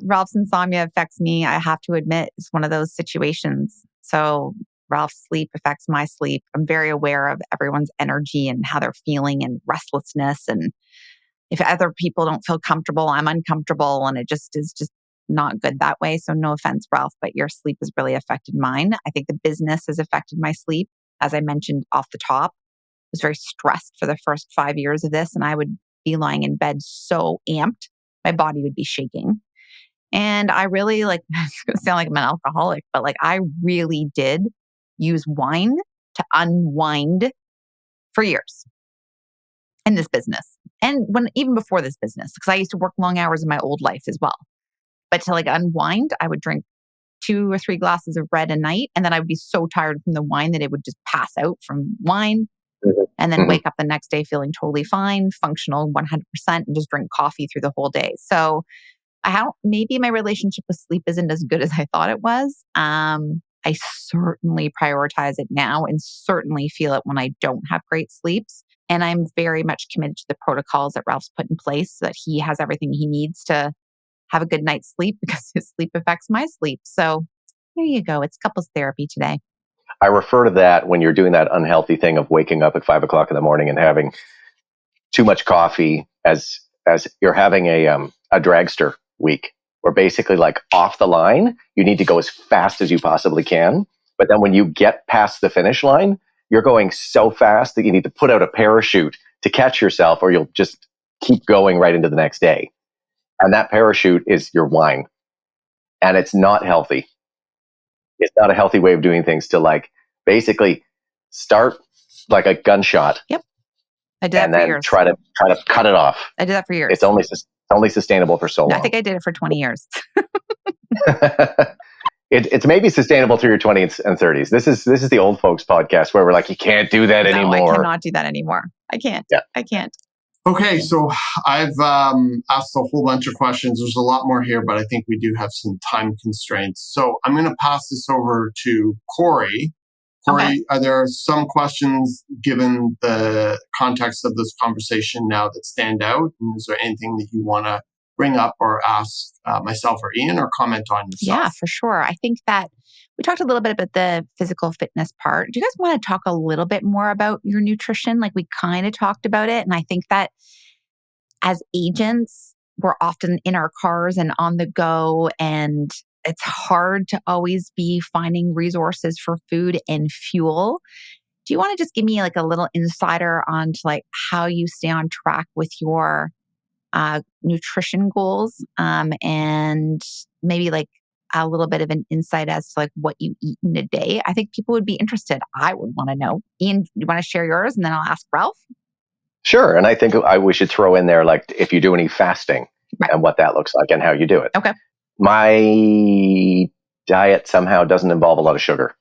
Speaker 2: Ralph's insomnia affects me. I have to admit, it's one of those situations. So Ralph's sleep affects my sleep. I'm very aware of everyone's energy and how they're feeling and restlessness. And if other people don't feel comfortable, I'm uncomfortable, and it just is just not good that way. So no offense, Ralph, but your sleep has really affected mine. I think the business has affected my sleep. As I mentioned off the top, I was very stressed for the first 5 years of this, and I would be lying in bed so amped, my body would be shaking. And I really it's going to sound like I'm an alcoholic, but I really did use wine to unwind for years in this business. And even before this business, because I used to work long hours in my old life as well. But to unwind, I would drink 2 or 3 glasses of red a night. And then I would be so tired from the wine that it would just pass out from wine. And then wake up the next day feeling totally fine, functional 100%, and just drink coffee through the whole day. So maybe my relationship with sleep isn't as good as I thought it was. I certainly prioritize it now and certainly feel it when I don't have great sleeps. And I'm very much committed to the protocols that Ralph's put in place so that he has everything he needs to have a good night's sleep, because his sleep affects my sleep. So there you go. It's couples therapy today.
Speaker 1: I refer to that when you're doing that unhealthy thing of waking up at 5 o'clock in the morning and having too much coffee as you're having a dragster week, where basically off the line, you need to go as fast as you possibly can. But then when you get past the finish line, you're going so fast that you need to put out a parachute to catch yourself, or you'll just keep going right into the next day. And that parachute is your wine. And it's not healthy. It's not a healthy way of doing things to basically start like a gunshot.
Speaker 2: Yep. I did that for years.
Speaker 1: Try to cut it off.
Speaker 2: I did that for years.
Speaker 1: It's only sustainable for so long.
Speaker 2: I think I did it for 20 years.
Speaker 1: It's maybe sustainable through your 20s and 30s. This is the old folks podcast where we're you can't do that anymore.
Speaker 2: I cannot do that anymore. I can't.
Speaker 1: Yeah.
Speaker 2: I can't.
Speaker 3: Okay, so I've asked a whole bunch of questions. There's a lot more here, but I think we do have some time constraints. So I'm going to pass this over to Kori. Kori, okay. Are there some questions, given the context of this conversation now, that stand out? And is there anything that you want to bring up or ask myself or Ian, or comment on yourself?
Speaker 2: Yeah, for sure. I think that we talked a little bit about the physical fitness part. Do you guys want to talk a little bit more about your nutrition? We kind of talked about it. And I think that as agents, we're often in our cars and on the go, and it's hard to always be finding resources for food and fuel. Do you want to just give me a little insider on how you stay on track with your nutrition goals, and maybe a little bit of an insight as to what you eat in a day? I think people would be interested. I would want to know. Ian, you want to share yours, and then I'll ask Ralph?
Speaker 1: Sure. And I think we should throw in there, if you do any fasting, right, and what that looks like and how you do it.
Speaker 2: Okay.
Speaker 1: My diet somehow doesn't involve a lot of sugar,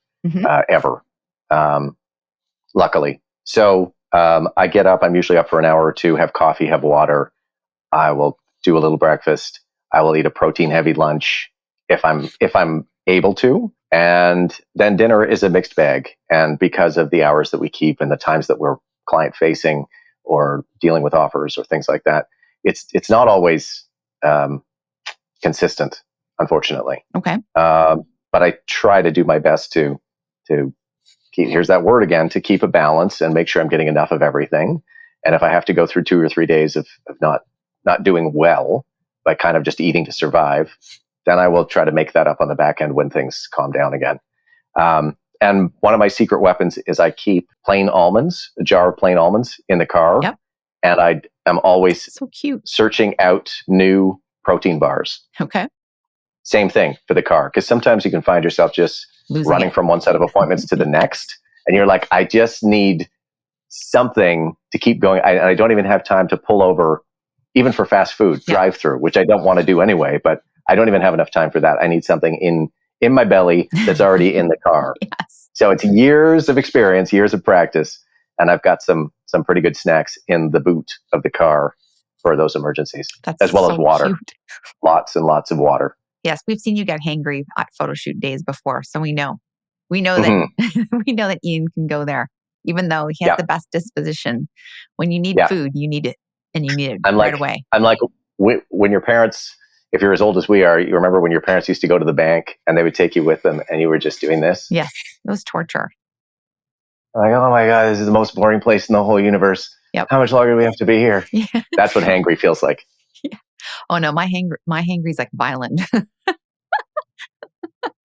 Speaker 1: ever, luckily. So I get up, I'm usually up for an hour or two, have coffee, have water. I will do a little breakfast. I will eat a protein-heavy lunch if I'm able to. And then dinner is a mixed bag. And because of the hours that we keep and the times that we're client-facing or dealing with offers or things like that, it's not always consistent, unfortunately.
Speaker 2: Okay.
Speaker 1: But I try to do my best to keep, here's that word again, to keep a balance and make sure I'm getting enough of everything. And if I have to go through 2 or 3 days of not doing well, by kind of just eating to survive, then I will try to make that up on the back end when things calm down again. And one of my secret weapons is I keep plain almonds, a jar of plain almonds in the car.
Speaker 2: Yep.
Speaker 1: And I am always
Speaker 2: so cute
Speaker 1: searching out new protein bars.
Speaker 2: Okay.
Speaker 1: Same thing for the car, because sometimes you can find yourself just running from one set of appointments to the next. And you're like, I just need something to keep going. I don't even have time to pull over, even for fast food, drive-through, which I don't want to do anyway, but I don't even have enough time for that. I need something in my belly that's already in the car.
Speaker 2: Yes.
Speaker 1: So it's years of experience, years of practice, and I've got some pretty good snacks in the boot of the car for those emergencies, as well as water.
Speaker 2: Cute.
Speaker 1: Lots and lots of water.
Speaker 2: Yes, we've seen you get hangry at photo shoot days before, so we know that we know that Ian can go there, even though he has the best disposition. When you need food, you need it, and you need it right away.
Speaker 1: I'm like when your parents, if you're as old as we are, you remember when your parents used to go to the bank and they would take you with them, and you were just doing this.
Speaker 2: Yes, it was torture.
Speaker 1: Like, oh my God, this is the most boring place in the whole universe.
Speaker 2: Yep.
Speaker 1: How much longer do we have to be here?
Speaker 2: Yeah.
Speaker 1: That's what hangry feels like.
Speaker 2: Yeah. Oh no, my hangry's like violent.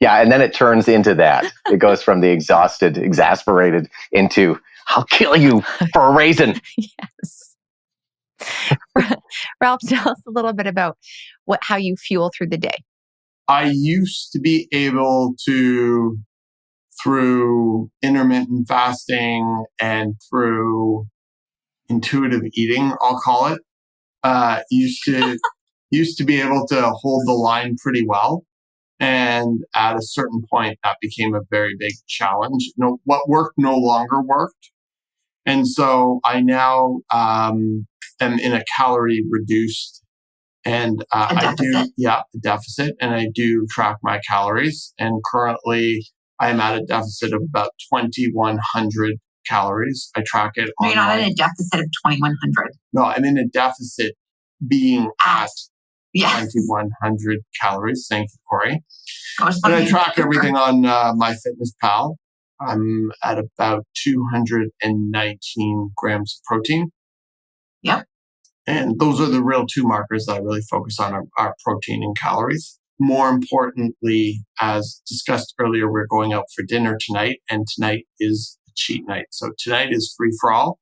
Speaker 1: Yeah, and then it turns into that. It goes from the exhausted, exasperated into, I'll kill you for a raisin.
Speaker 2: Yes. Ralph, tell us a little bit about how you fuel through the day.
Speaker 3: I used to be able to, through intermittent fasting and through intuitive eating, I'll call it, used to be able to hold the line pretty well. And at a certain point, that became a very big challenge. What worked no longer worked. And so I now am in a calorie reduced and I do a deficit, and I do track my calories. And currently I'm at a deficit of about 2,100 calories. I track it.
Speaker 2: No, you're not in a deficit of 2,100.
Speaker 3: No, I'm in a deficit being at 2,100 calories. Thank you, Kori. And I track everything on MyFitnessPal. I'm at about 219 grams of protein.
Speaker 2: Yep.
Speaker 3: And those are the real two markers that I really focus on are protein and calories. More importantly, as discussed earlier, we're going out for dinner tonight, and tonight is a cheat night. So tonight is free for all.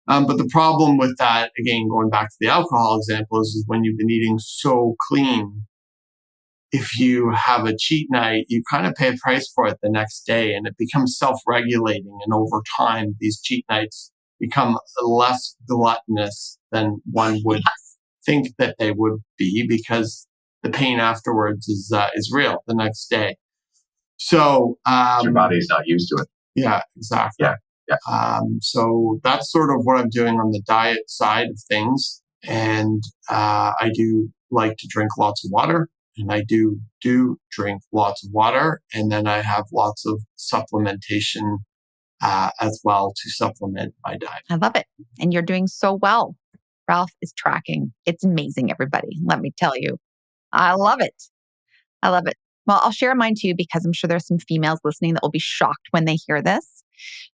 Speaker 3: But the problem with that, again, going back to the alcohol example, is when you've been eating so clean, if you have a cheat night, you kind of pay a price for it the next day, and it becomes self-regulating. And over time, these cheat nights become less gluttonous than one would think that they would be, because the pain afterwards is real the next day. So
Speaker 1: your body's not used to it.
Speaker 3: Yeah, exactly.
Speaker 1: Yeah.
Speaker 3: So that's sort of what I'm doing on the diet side of things. And I do like to drink lots of water, and I do drink lots of water. And then I have lots of supplementation as well to supplement my diet.
Speaker 2: I love it. And you're doing so well. Ralph is tracking. It's amazing, everybody. Let me tell you. I love it. I love it. Well, I'll share mine too, because I'm sure there's some females listening that will be shocked when they hear this.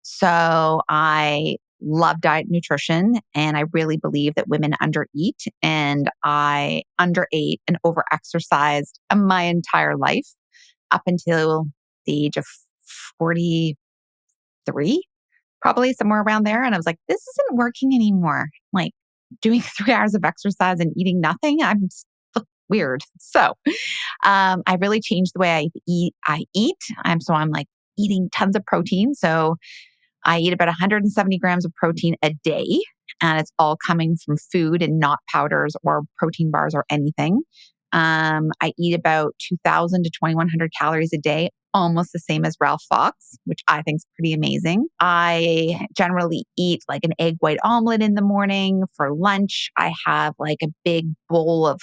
Speaker 2: So I love diet and nutrition, and I really believe that women undereat, and I underate and overexercised my entire life up until the age of 43, probably somewhere around there. And I was like, this isn't working anymore. Like doing 3 hours of exercise and eating nothing. I'm weird. So I really changed the way I eat. So I'm like eating tons of protein. So I eat about 170 grams of protein a day, and it's all coming from food and not powders or protein bars or anything. I eat about 2,000 to 2,100 calories a day, almost the same as Ralph Fox, which I think is pretty amazing. I generally eat like an egg white omelet in the morning. For lunch, I have like a big bowl of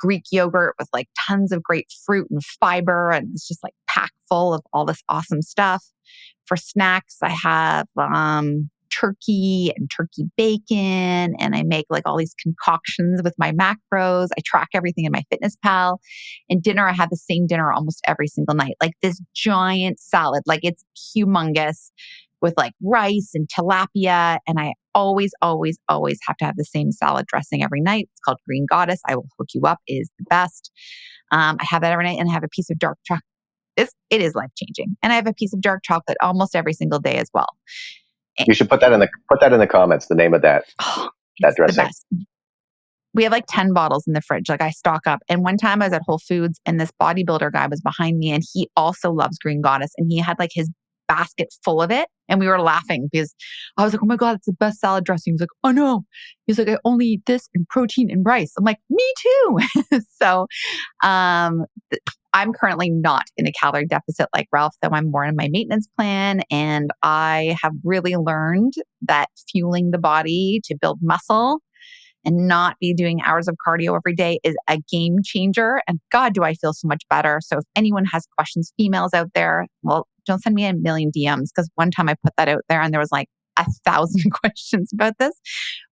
Speaker 2: Greek yogurt with like tons of great fruit and fiber, and it's just like packed full of all this awesome stuff. For snacks, I have turkey and turkey bacon, and I make like all these concoctions with my macros. I track everything in MyFitnessPal. And dinner, I have the same dinner almost every single night, like this giant salad, like it's humongous, with like rice and tilapia. And I always have to have the same salad dressing every night. It's called Green Goddess. I will hook you up. It is the best. I have that every night, and I have a piece of dark chocolate. It is life-changing. And I have a piece of dark chocolate almost every single day as well.
Speaker 1: You should put that in the comments, the name of that dressing.
Speaker 2: We have like 10 bottles in the fridge. Like I stock up. And one time I was at Whole Foods, and this bodybuilder guy was behind me, and he also loves Green Goddess. And he had like his basket full of it. And we were laughing because I was like, oh my God, it's the best salad dressing. He was like, oh no. He's like, I only eat this and protein and rice. I'm like, me too. So I'm currently not in a calorie deficit like Ralph, though I'm more in my maintenance plan. And I have really learned that fueling the body to build muscle and not be doing hours of cardio every day is a game changer. And God, do I feel so much better. So if anyone has questions, females out there, well, don't send me a million DMs, because one time I put that out there and there was like 1,000 questions about this.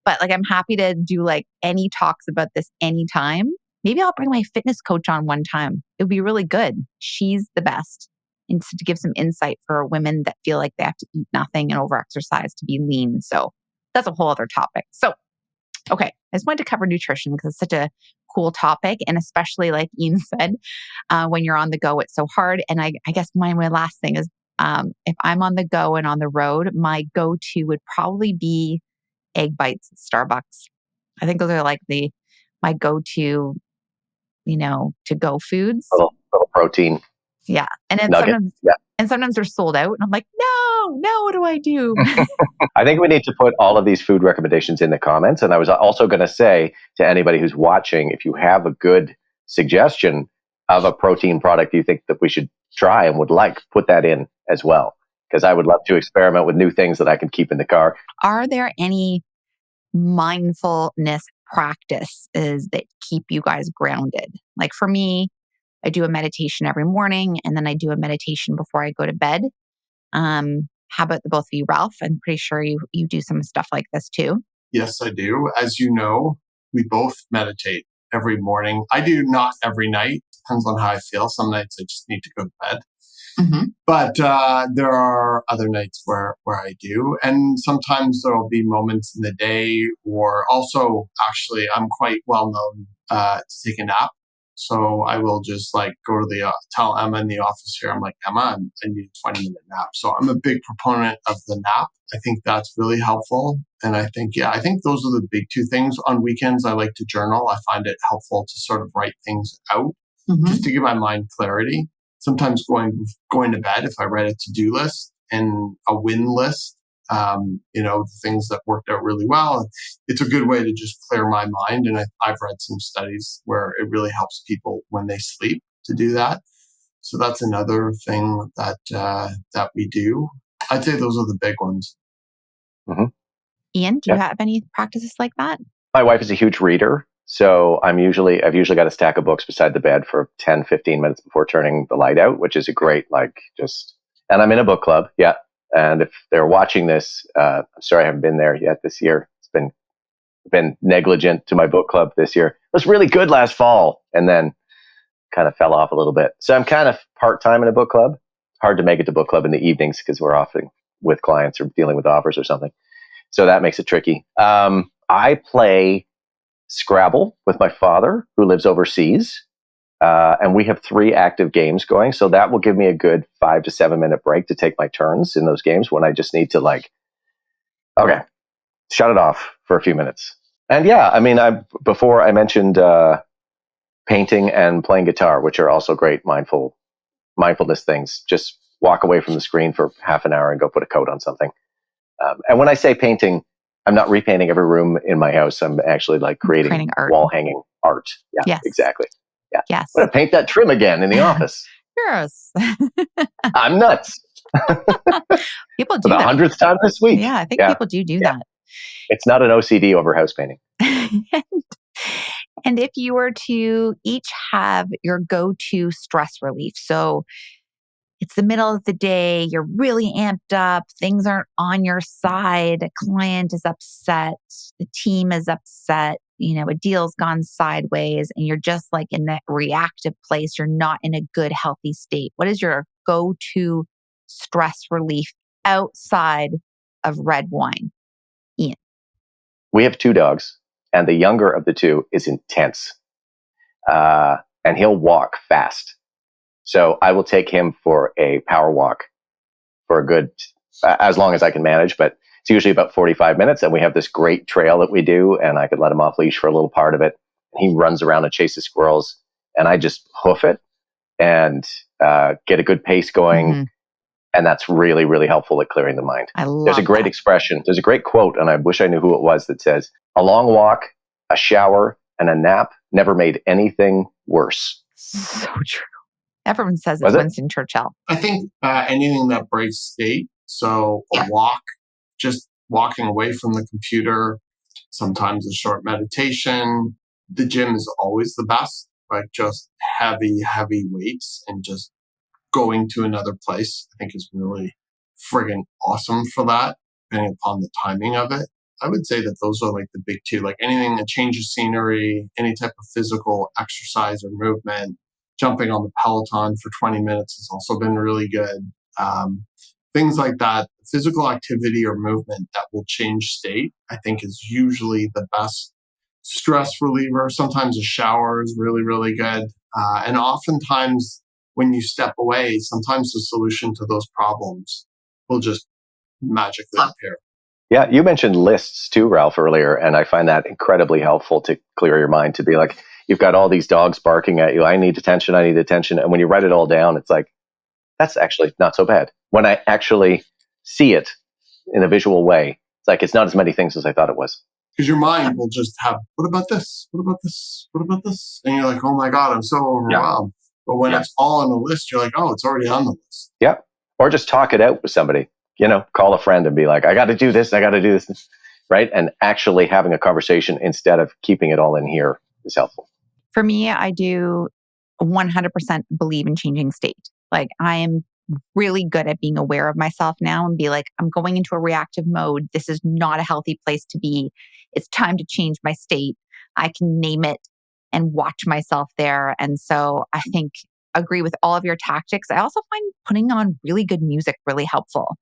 Speaker 2: But like, I'm happy to do like any talks about this anytime. Maybe I'll bring my fitness coach on one time. It would be really good. She's the best. And to give some insight for women that feel like they have to eat nothing and overexercise to be lean. So that's a whole other topic. So, okay, I just wanted to cover nutrition because it's such a cool topic. And especially like Ian said, when you're on the go, it's so hard. And I guess my last thing is if I'm on the go and on the road, my go-to would probably be egg bites at Starbucks. I think those are like my go-to, to go foods.
Speaker 1: Little protein.
Speaker 2: Yeah. And then sometimes they're sold out. And I'm like, no, what do I do?
Speaker 1: I think we need to put all of these food recommendations in the comments. And I was also going to say to anybody who's watching, if you have a good suggestion of a protein product you think that we should try and would like, put that in as well. Because I would love to experiment with new things that I can keep in the car.
Speaker 2: Are there any mindfulness practices that keep you guys grounded? Like for me, I do a meditation every morning and then I do a meditation before I go to bed. How about the both of you, Ralph? I'm pretty sure you do some stuff like this too.
Speaker 3: Yes, I do. As you know, we both meditate every morning. I do not every night. Depends on how I feel. Some nights I just need to go to bed. Mm-hmm. But there are other nights where I do. And sometimes there will be moments in the day, or also, actually, I'm quite well known to take a nap. So I will just like go to tell Emma in the office here, I'm like, Emma, I need a 20-minute nap. So I'm a big proponent of the nap. I think that's really helpful. And I think those are the big two things. On weekends, I like to journal. I find it helpful to sort of write things out, just to give my mind clarity. Sometimes going to bed, if I write a to-do list and a win list, the things that worked out really well, it's a good way to just clear my mind. And I've read some studies where it really helps people when they sleep to do that. So that's another thing that we do. I'd say those are the big ones.
Speaker 1: Mm-hmm.
Speaker 2: Ian, do you have any practices like that? My
Speaker 1: wife is a huge reader. So I've usually got a stack of books beside the bed for 10, 15 minutes before turning the light out, which is a great, and I'm in a book club. Yeah. And if they're watching this, I'm sorry I haven't been there yet this year. It's been negligent to my book club this year. It was really good last fall and then kind of fell off a little bit. So I'm kind of part-time in a book club. Hard to make it to book club in the evenings because we're often with clients or dealing with offers or something. So that makes it tricky. I play Scrabble with my father, who lives overseas. And we have 3 active games going. So that will give me a good 5 to 7 minute break to take my turns in those games when I just need to shut it off for a few minutes. And before I mentioned painting and playing guitar, which are also great mindfulness things. Just walk away from the screen for half an hour and go put a coat on something. And when I say painting, I'm not repainting every room in my house. I'm actually creating
Speaker 2: art.
Speaker 1: Wall hanging art. Yeah,
Speaker 2: yes.
Speaker 1: Exactly. Yeah.
Speaker 2: Yes.
Speaker 1: I'm going to paint that trim again in the office.
Speaker 2: Yes.
Speaker 1: I'm nuts.
Speaker 2: People do
Speaker 1: for the
Speaker 2: that.
Speaker 1: 100th time this week.
Speaker 2: Yeah, I think people do that.
Speaker 1: It's not an OCD over house painting.
Speaker 2: And if you were to each have your go-to stress relief, so it's the middle of the day, you're really amped up, things aren't on your side, a client is upset, the team is upset, a deal's gone sideways, and you're just in that reactive place. You're not in a good, healthy state. What is your go-to stress relief outside of red wine? Ian.
Speaker 1: We have 2 dogs, and the younger of the 2 is intense. And he'll walk fast. So I will take him for a power walk for a good, as long as I can manage, but it's usually about 45 minutes. And we have this great trail that we do, and I could let him off leash for a little part of it. And he runs around and chases squirrels, and I just hoof it and get a good pace going. Mm-hmm. And that's really, really helpful at clearing the mind.
Speaker 2: I love
Speaker 1: There's a great
Speaker 2: that.
Speaker 1: expression. There's a great quote, and I wish I knew who it was, that says, "A long walk, a shower, and a nap never made anything worse."
Speaker 2: So true. Everyone says it's
Speaker 1: Was it?
Speaker 2: Winston Churchill.
Speaker 3: I think anything that breaks state, so a walk, just walking away from the computer, sometimes a short meditation. The gym is always the best, like just heavy weights and just going to another place, I think is really friggin' awesome for that, depending upon the timing of it. I would say that those are like the big two, like anything that changes scenery, any type of physical exercise or movement. Jumping on the Peloton for 20 minutes has also been really good. Things like that, physical activity or movement that will change state, I think is usually the best stress reliever. Sometimes a shower is really, really good. And oftentimes when you step away, sometimes the solution to those problems will just magically appear.
Speaker 1: Yeah, you mentioned lists too, Ralph, earlier, and I find that incredibly helpful to clear your mind, to be like, you've got all these dogs barking at you. I need attention. I need attention. And when you write it all down, it's like, that's actually not so bad. When I actually see it in a visual way, it's like, it's not as many things as I thought it was.
Speaker 3: Because your mind will just have, what about this? What about this? What about this? And you're like, oh my God, I'm so overwhelmed. Yeah. But when it's all on the list, you're like, oh, it's already on the list.
Speaker 1: Yeah. Or just talk it out with somebody. Call a friend and be like, I got to do this. I got to do this. Right. And actually having a conversation instead of keeping it all in here is helpful.
Speaker 2: For me, I do 100% believe in changing state. Like, I am really good at being aware of myself now and be like, I'm going into a reactive mode. This is not a healthy place to be. It's time to change my state. I can name it and watch myself there. And so I think agree with all of your tactics. I also find putting on really good music really helpful.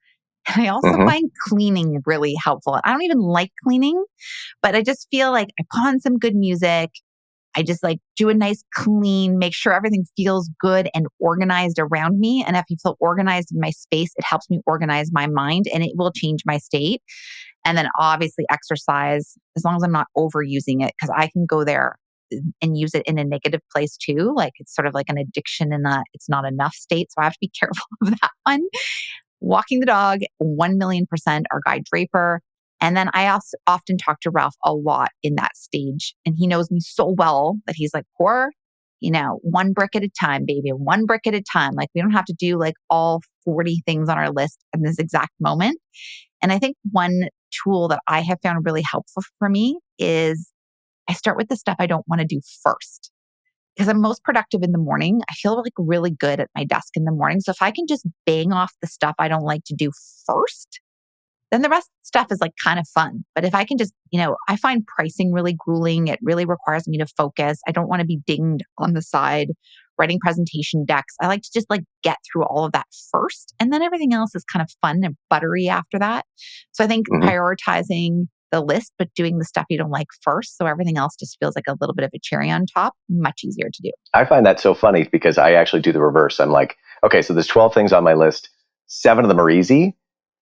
Speaker 2: And I also find cleaning really helpful. I don't even like cleaning, but I just feel like I put on some good music. I just like do a nice clean, make sure everything feels good and organized around me. And if you feel organized in my space, it helps me organize my mind and it will change my state. And then obviously exercise, as long as I'm not overusing it, because I can go there and use it in a negative place too. Like it's sort of like an addiction in that it's not enough state. So I have to be careful of that one. Walking the dog, 1,000,000%, our guy Draper. And then I also often talk to Ralph a lot in that stage. And he knows me so well that he's like, Cor, one brick at a time, baby, one brick at a time. Like we don't have to do like all 40 things on our list in this exact moment. And I think one tool that I have found really helpful for me is I start with the stuff I don't want to do first. Because I'm most productive in the morning. I feel like really good at my desk in the morning. So if I can just bang off the stuff I don't like to do first, then the rest of the stuff is like kind of fun. But if I can just, I find pricing really grueling. It really requires me to focus. I don't want to be dinged on the side, writing presentation decks. I like to just like get through all of that first. And then everything else is kind of fun and buttery after that. So I think prioritizing the list, but doing the stuff you don't like first. So everything else just feels like a little bit of a cherry on top, much easier to do.
Speaker 1: I find that so funny because I actually do the reverse. I'm like, okay, so there's 12 things on my list. 7 of them are easy.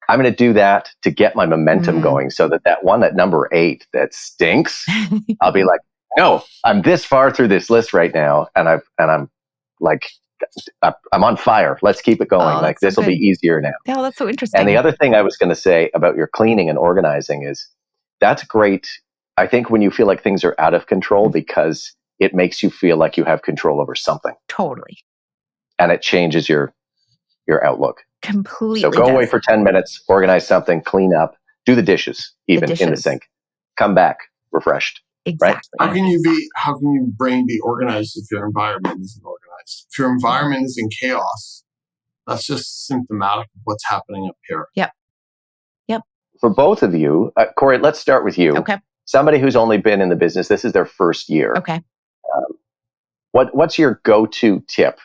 Speaker 1: I'm going to do that to get my momentum going so that one, that number 8 that stinks, I'll be like, no, I'm this far through this list right now. And I'm like, I'm on fire. Let's keep it going. Like this will be easier now.
Speaker 2: Yeah, that's so interesting.
Speaker 1: And the other thing I was going to say about your cleaning and organizing is that's great. I think when you feel like things are out of control because it makes you feel like you have control over something.
Speaker 2: Totally.
Speaker 1: And it changes your outlook.
Speaker 2: Completely.
Speaker 1: So go away for 10 minutes, organize something, clean up, do the dishes, even in the sink. Come back refreshed.
Speaker 2: Exactly.
Speaker 1: Right?
Speaker 3: How can your brain be organized if your environment isn't organized? If your environment is in chaos, that's just symptomatic of what's happening up here.
Speaker 2: Yep.
Speaker 1: For both of you, Kori, let's start with you.
Speaker 2: Okay.
Speaker 1: Somebody who's only been in the business, this is their first year.
Speaker 2: Okay.
Speaker 1: What's your go-to tip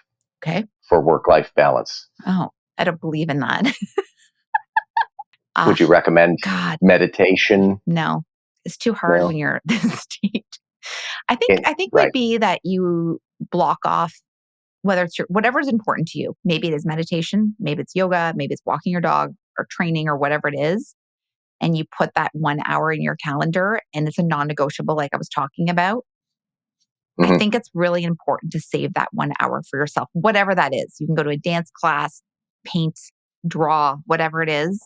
Speaker 1: for work-life balance?
Speaker 2: Oh, I don't believe in that.
Speaker 1: Would you recommend meditation?
Speaker 2: No, it's too hard when you're at this stage. I think would be that you block off whether it's whatever's important to you. Maybe it is meditation, maybe it's yoga, maybe it's walking your dog or training or whatever it is. And you put that 1 hour in your calendar and it's a non-negotiable, like I was talking about. I think it's really important to save that 1 hour for yourself, whatever that is. You can go to a dance class, paint, draw, whatever it is.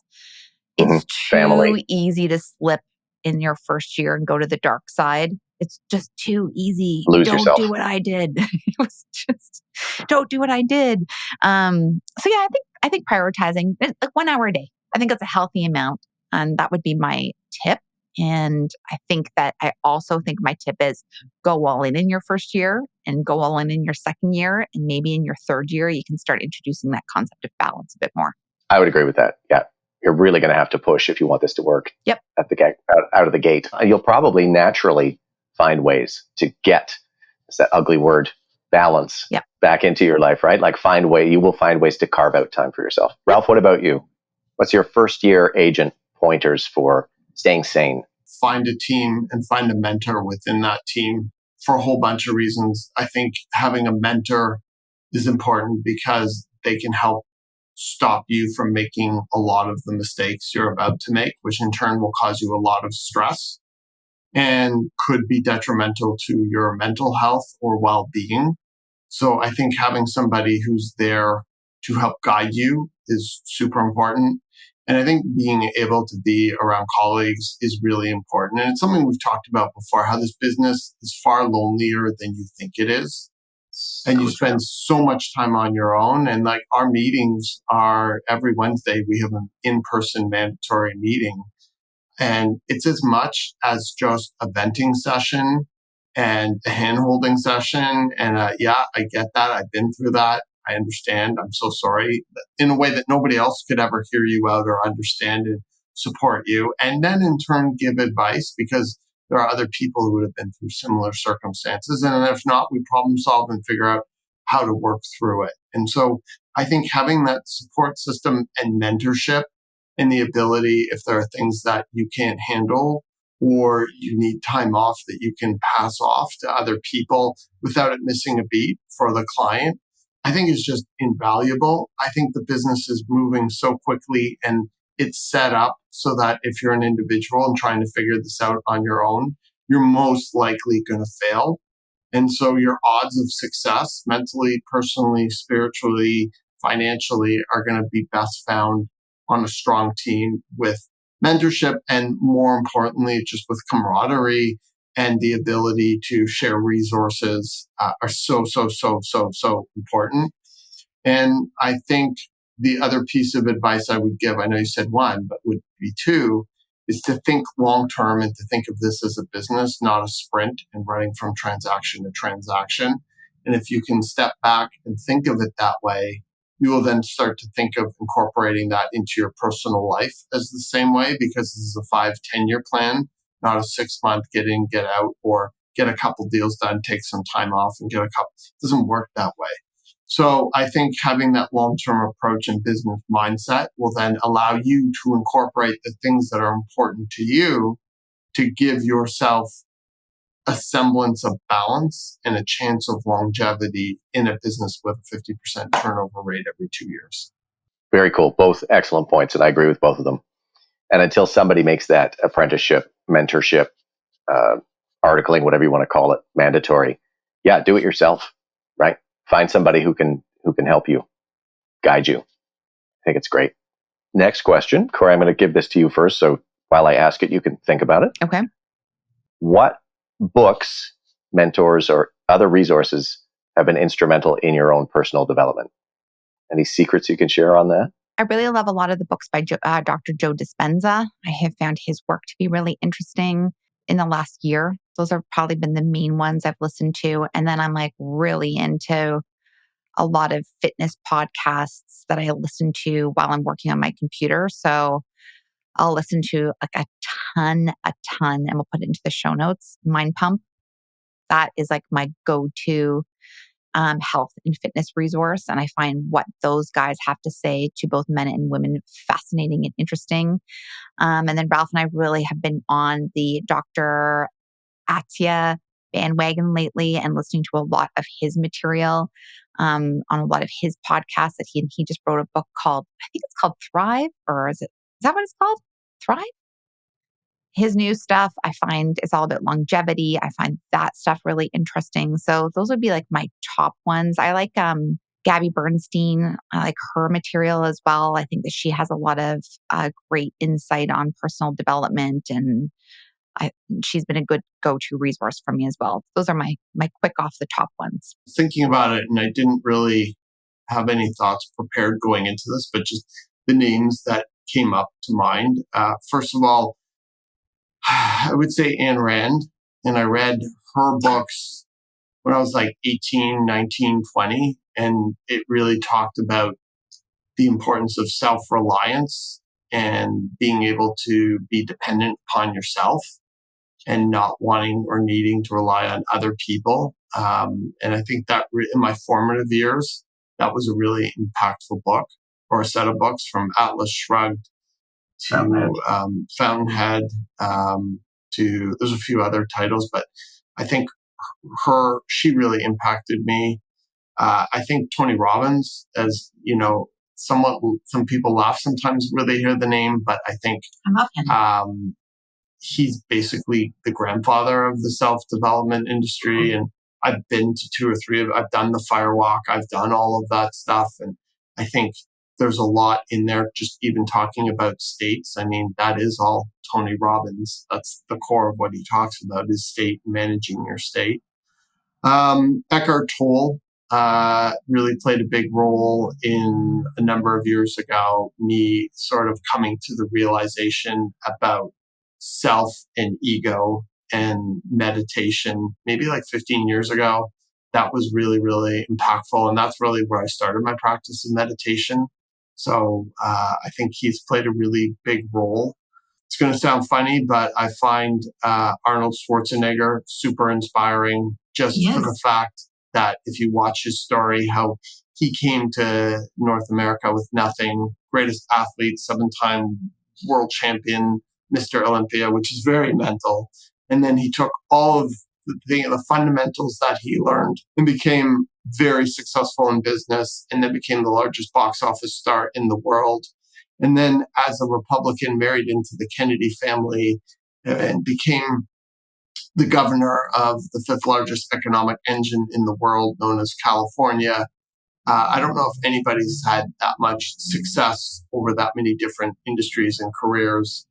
Speaker 2: It's too
Speaker 1: Family.
Speaker 2: easy to slip in your first year and go to the dark side. It's just too easy.
Speaker 1: Lose
Speaker 2: Don't
Speaker 1: yourself.
Speaker 2: do what I did. It was just, don't do what I did. So yeah, I think prioritizing like 1 hour a day. I think that's a healthy amount, and that would be my tip. And I also think my tip is go all in your first year and go all in your second year. And maybe in your third year, you can start introducing that concept of balance a bit more.
Speaker 1: I would agree with that. Yeah. You're really going to have to push if you want this to work.
Speaker 2: Yep.
Speaker 1: Out of the gate. You'll probably naturally find ways to get, it's that ugly word, balance back into your life, right? Like you will find ways to carve out time for yourself. Ralph, what about you? What's your first year agent pointers for staying sane?
Speaker 3: Find a team and find a mentor within that team for a whole bunch of reasons. I think having a mentor is important because they can help stop you from making a lot of the mistakes you're about to make, which in turn will cause you a lot of stress and could be detrimental to your mental health or well-being. So I think having somebody who's there to help guide you is super important. And I think being able to be around colleagues is really important. And it's something we've talked about before, how this business is far lonelier than you think it is. And you spend so much time on your own. And like our meetings are every Wednesday, we have an in-person mandatory meeting. And it's as much as just a venting session and a hand-holding session. And I get that. I've been through that. I understand. I'm so sorry. In a way that nobody else could ever hear you out or understand and support you. And then in turn, give advice because there are other people who would have been through similar circumstances. And if not, we problem solve and figure out how to work through it. And so I think having that support system and mentorship and the ability, if there are things that you can't handle or you need time off, that you can pass off to other people without it missing a beat for the client, I think is just invaluable. I think the business is moving so quickly and it's set up so that if you're an individual and trying to figure this out on your own, you're most likely going to fail. And so your odds of success mentally, personally, spiritually, financially are going to be best found on a strong team with mentorship and more importantly, just with camaraderie and the ability to share resources are so important. And I think the other piece of advice I would give, I know you said one, but would be two, is to think long-term and to think of this as a business, not a sprint and running from transaction to transaction. And if you can step back and think of it that way, you will then start to think of incorporating that into your personal life as the same way, because this is a 5-10 year plan, not a 6-month get in, get out, or get a couple deals done, take some time off and get a couple. It doesn't work that way. So I think having that long-term approach and business mindset will then allow you to incorporate the things that are important to you to give yourself a semblance of balance and a chance of longevity in a business with a 50% turnover rate every 2 years.
Speaker 1: Very cool. Both excellent points, and I agree with both of them. And until somebody makes that apprenticeship, mentorship, articling, whatever you want to call it, mandatory, do it yourself, right? Find somebody who can help you, guide you. I think it's great. Next question. Kori, I'm going to give this to you first. So while I ask it, you can think about it.
Speaker 2: Okay.
Speaker 1: What books, mentors, or other resources have been instrumental in your own personal development? Any secrets you can share on that?
Speaker 2: I really love a lot of the books by Dr. Joe Dispenza. I have found his work to be really interesting in the last year. Those have probably been the main ones I've listened to. And then I'm like really into a lot of fitness podcasts that I listen to while I'm working on my computer. So I'll listen to like a ton, and we'll put it into the show notes. Mind Pump. That is like my go-to health and fitness resource. And I find what those guys have to say to both men and women fascinating and interesting. And then Ralph and I really have been on the Dr. Attia bandwagon lately and listening to a lot of his material on a lot of his podcasts that he just wrote a book called, I think it's called Thrive, or is that what it's called? Thrive? His new stuff, I find is all about longevity. I find that stuff really interesting. So those would be like my top ones. I like Gabby Bernstein, I like her material as well. I think that she has a lot of great insight on personal development, and she's been a good go-to resource for me as well. Those are my quick off the top ones.
Speaker 3: Thinking about it, and I didn't really have any thoughts prepared going into this, but just the names that came up to mind. First of all, I would say Ayn Rand, and I read her books when I was like 18, 19, 20, and it really talked about the importance of self-reliance and being able to be dependent upon yourself and not wanting or needing to rely on other people. And I think that in my formative years, that was a really impactful book, or a set of books, from Atlas Shrugged to Fountainhead, to there's a few other titles, but I think she really impacted me. I think Tony Robbins, as you know, some people laugh sometimes where they hear the name, but I think
Speaker 2: I love him.
Speaker 3: He's basically the grandfather of the self-development industry. And I've been to 2 or 3 I've done the Firewalk. I've done all of that stuff. And I think there's a lot in there, just even talking about states. I mean, that is all Tony Robbins. That's the core of what he talks about, is state, managing your state. Eckhart Tolle really played a big role in, a number of years ago, me sort of coming to the realization about self and ego and meditation, maybe like 15 years ago. That was really, really impactful. And that's really where I started my practice of meditation. So I think he's played a really big role. It's going to sound funny, but I find Arnold Schwarzenegger super inspiring, just for the fact that if you watch his story, how he came to North America with nothing, greatest athlete, 7-time world champion, Mr. Olympia, which is very mental. And then he took all of the fundamentals that he learned and became very successful in business, and then became the largest box office star in the world. And then as a Republican, married into the Kennedy family and became the governor of the 5th largest economic engine in the world, known as California. I don't know if anybody's had that much success over that many different industries and careers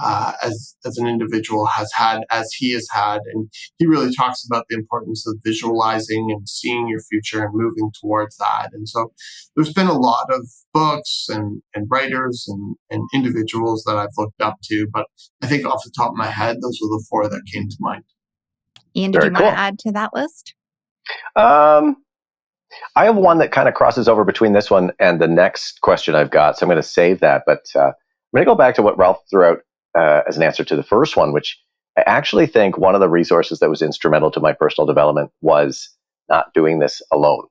Speaker 3: as an individual has had, as he has had. And he really talks about the importance of visualizing and seeing your future and moving towards that. And so there's been a lot of books and writers and individuals that I've looked up to, but I think off the top of my head, those were the 4 that came to mind.
Speaker 2: Ian, did you want to add to that list?
Speaker 1: I have one that kind of crosses over between this one and the next question I've got, so I'm going to save that. But I'm going to go back to what Ralph threw out as an answer to the first one, which I actually think one of the resources that was instrumental to my personal development was not doing this alone,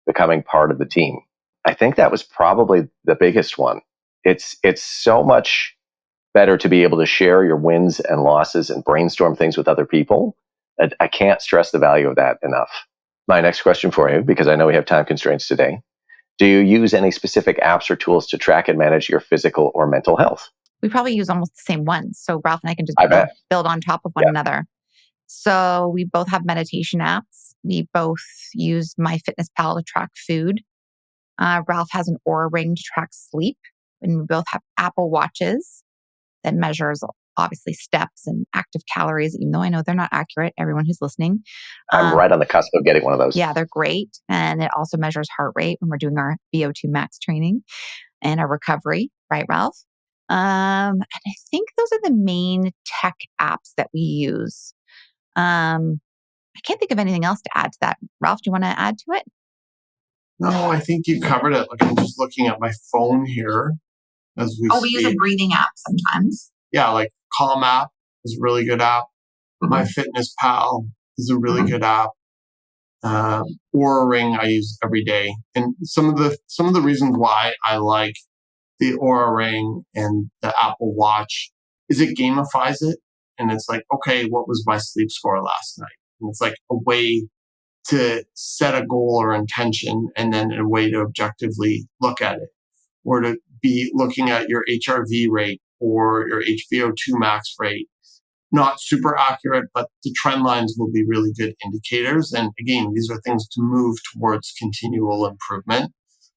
Speaker 1: becoming part of the team. I think that was probably the biggest one. It's so much better to be able to share your wins and losses and brainstorm things with other people. I can't stress the value of that enough. My next question for you, because I know we have time constraints today, do you use any specific apps or tools to track and manage your physical or mental health?
Speaker 2: We probably use almost the same ones. So Ralph and I can just build on top of one another. So we both have meditation apps. We both use MyFitnessPal to track food. Ralph has an Oura Ring to track sleep. And we both have Apple Watches that measures obviously steps and active calories, even though I know they're not accurate, everyone who's listening.
Speaker 1: I'm right on the cusp of getting one of those.
Speaker 2: Yeah, they're great. And it also measures heart rate when we're doing our VO2 max training and our recovery, right, Ralph? And I think those are the main tech apps that we use. I can't think of anything else to add to that. Ralph, do you want to add to it?
Speaker 3: No, I think you covered it. Like, I'm just looking at my phone here as we speak.
Speaker 2: We use a breathing app sometimes.
Speaker 3: Yeah, like Calm app is a really good app. MyFitnessPal is a really good app. Oura Ring I use every day. And some of the reasons why I like the Oura Ring and the Apple Watch is it gamifies it. And it's like, okay, what was my sleep score last night? And it's like a way to set a goal or intention, and then a way to objectively look at it, or to be looking at your HRV rate or your HVO2 max rate. not super accurate, but the trend lines will be really good indicators. And again, these are things to move towards continual improvement.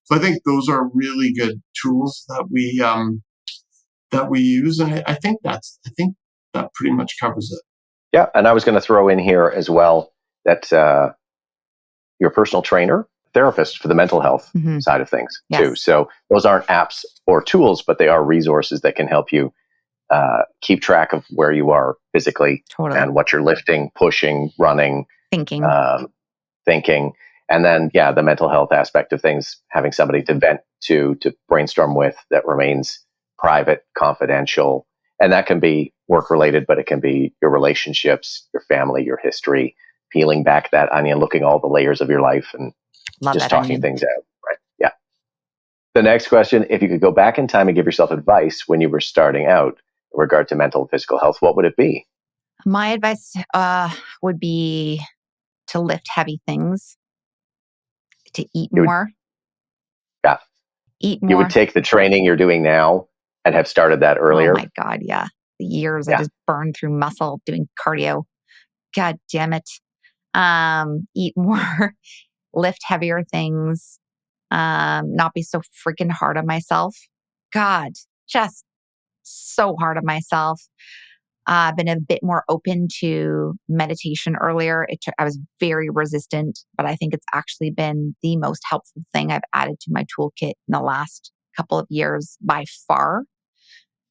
Speaker 3: So I think those are really good tools that we use, and I think that pretty much covers it.
Speaker 1: Yeah, and I was going to throw in here as well that your personal trainer, therapist for the mental health side of things too. So those aren't apps or tools, but they are resources that can help you keep track of where you are physically and what you're lifting, pushing, running, thinking. And then, the mental health aspect of things, having somebody to vent to brainstorm with that remains private, confidential. And that can be work related, but it can be your relationships, your family, your history, peeling back that onion, looking all the layers of your life and just talking things out. Right. Yeah. The next question, if you could go back in time and give yourself advice when you were starting out in regard to mental and physical health, what would it be?
Speaker 2: My advice would be to lift heavy things, to eat more.
Speaker 1: Yeah.
Speaker 2: Eat more.
Speaker 1: You would take the training you're doing now and have started that earlier.
Speaker 2: Oh my God, yeah. The years I just burned through muscle doing cardio. God damn it. Eat more, lift heavier things, not be so freaking hard on myself. God, just so hard on myself. I've been a bit more open to meditation earlier. I was very resistant, but I think it's actually been the most helpful thing I've added to my toolkit in the last couple of years by far.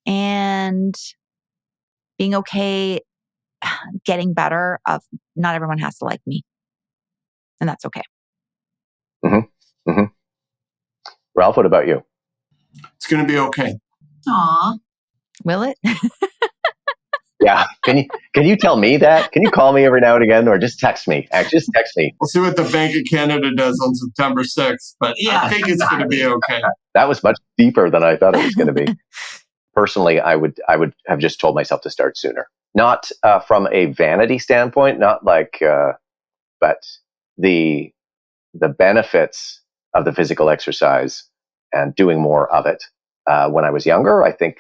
Speaker 2: And being okay, getting better of not everyone has to like me. And that's okay.
Speaker 1: Mm-hmm. Mm-hmm. Ralph, what about you?
Speaker 3: It's going to be okay.
Speaker 2: Aw. Will it?
Speaker 1: Yeah. Can you tell me that? Can you call me every now and again or just text me? Just text me.
Speaker 3: We'll see what the Bank of Canada does on September 6th, but I think it's going to be okay.
Speaker 1: That was much deeper than I thought it was going to be. Personally, I would have just told myself to start sooner. Not from a vanity standpoint, not like, but the benefits of the physical exercise and doing more of it. When I was younger, I think,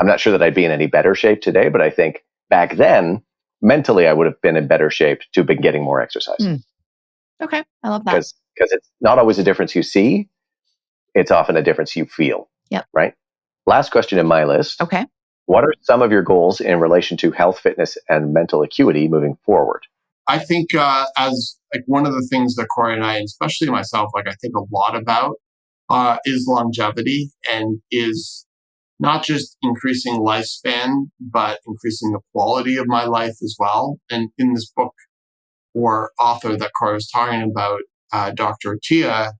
Speaker 1: I'm not sure that I'd be in any better shape today, but I think back then, mentally, I would have been in better shape to have been getting more exercise.
Speaker 2: Okay, I love that.
Speaker 1: Because it's not always a difference you see, it's often a difference you feel.
Speaker 2: Yep.
Speaker 1: Right? Last question in my list.
Speaker 2: Okay.
Speaker 1: What are some of your goals in relation to health, fitness, and mental acuity moving forward?
Speaker 3: I think as like one of the things that Kori and I, and especially myself, like I think a lot about is longevity, and is not just increasing lifespan, but increasing the quality of my life as well. And in this book or author that Kori was talking about, Dr. Tia,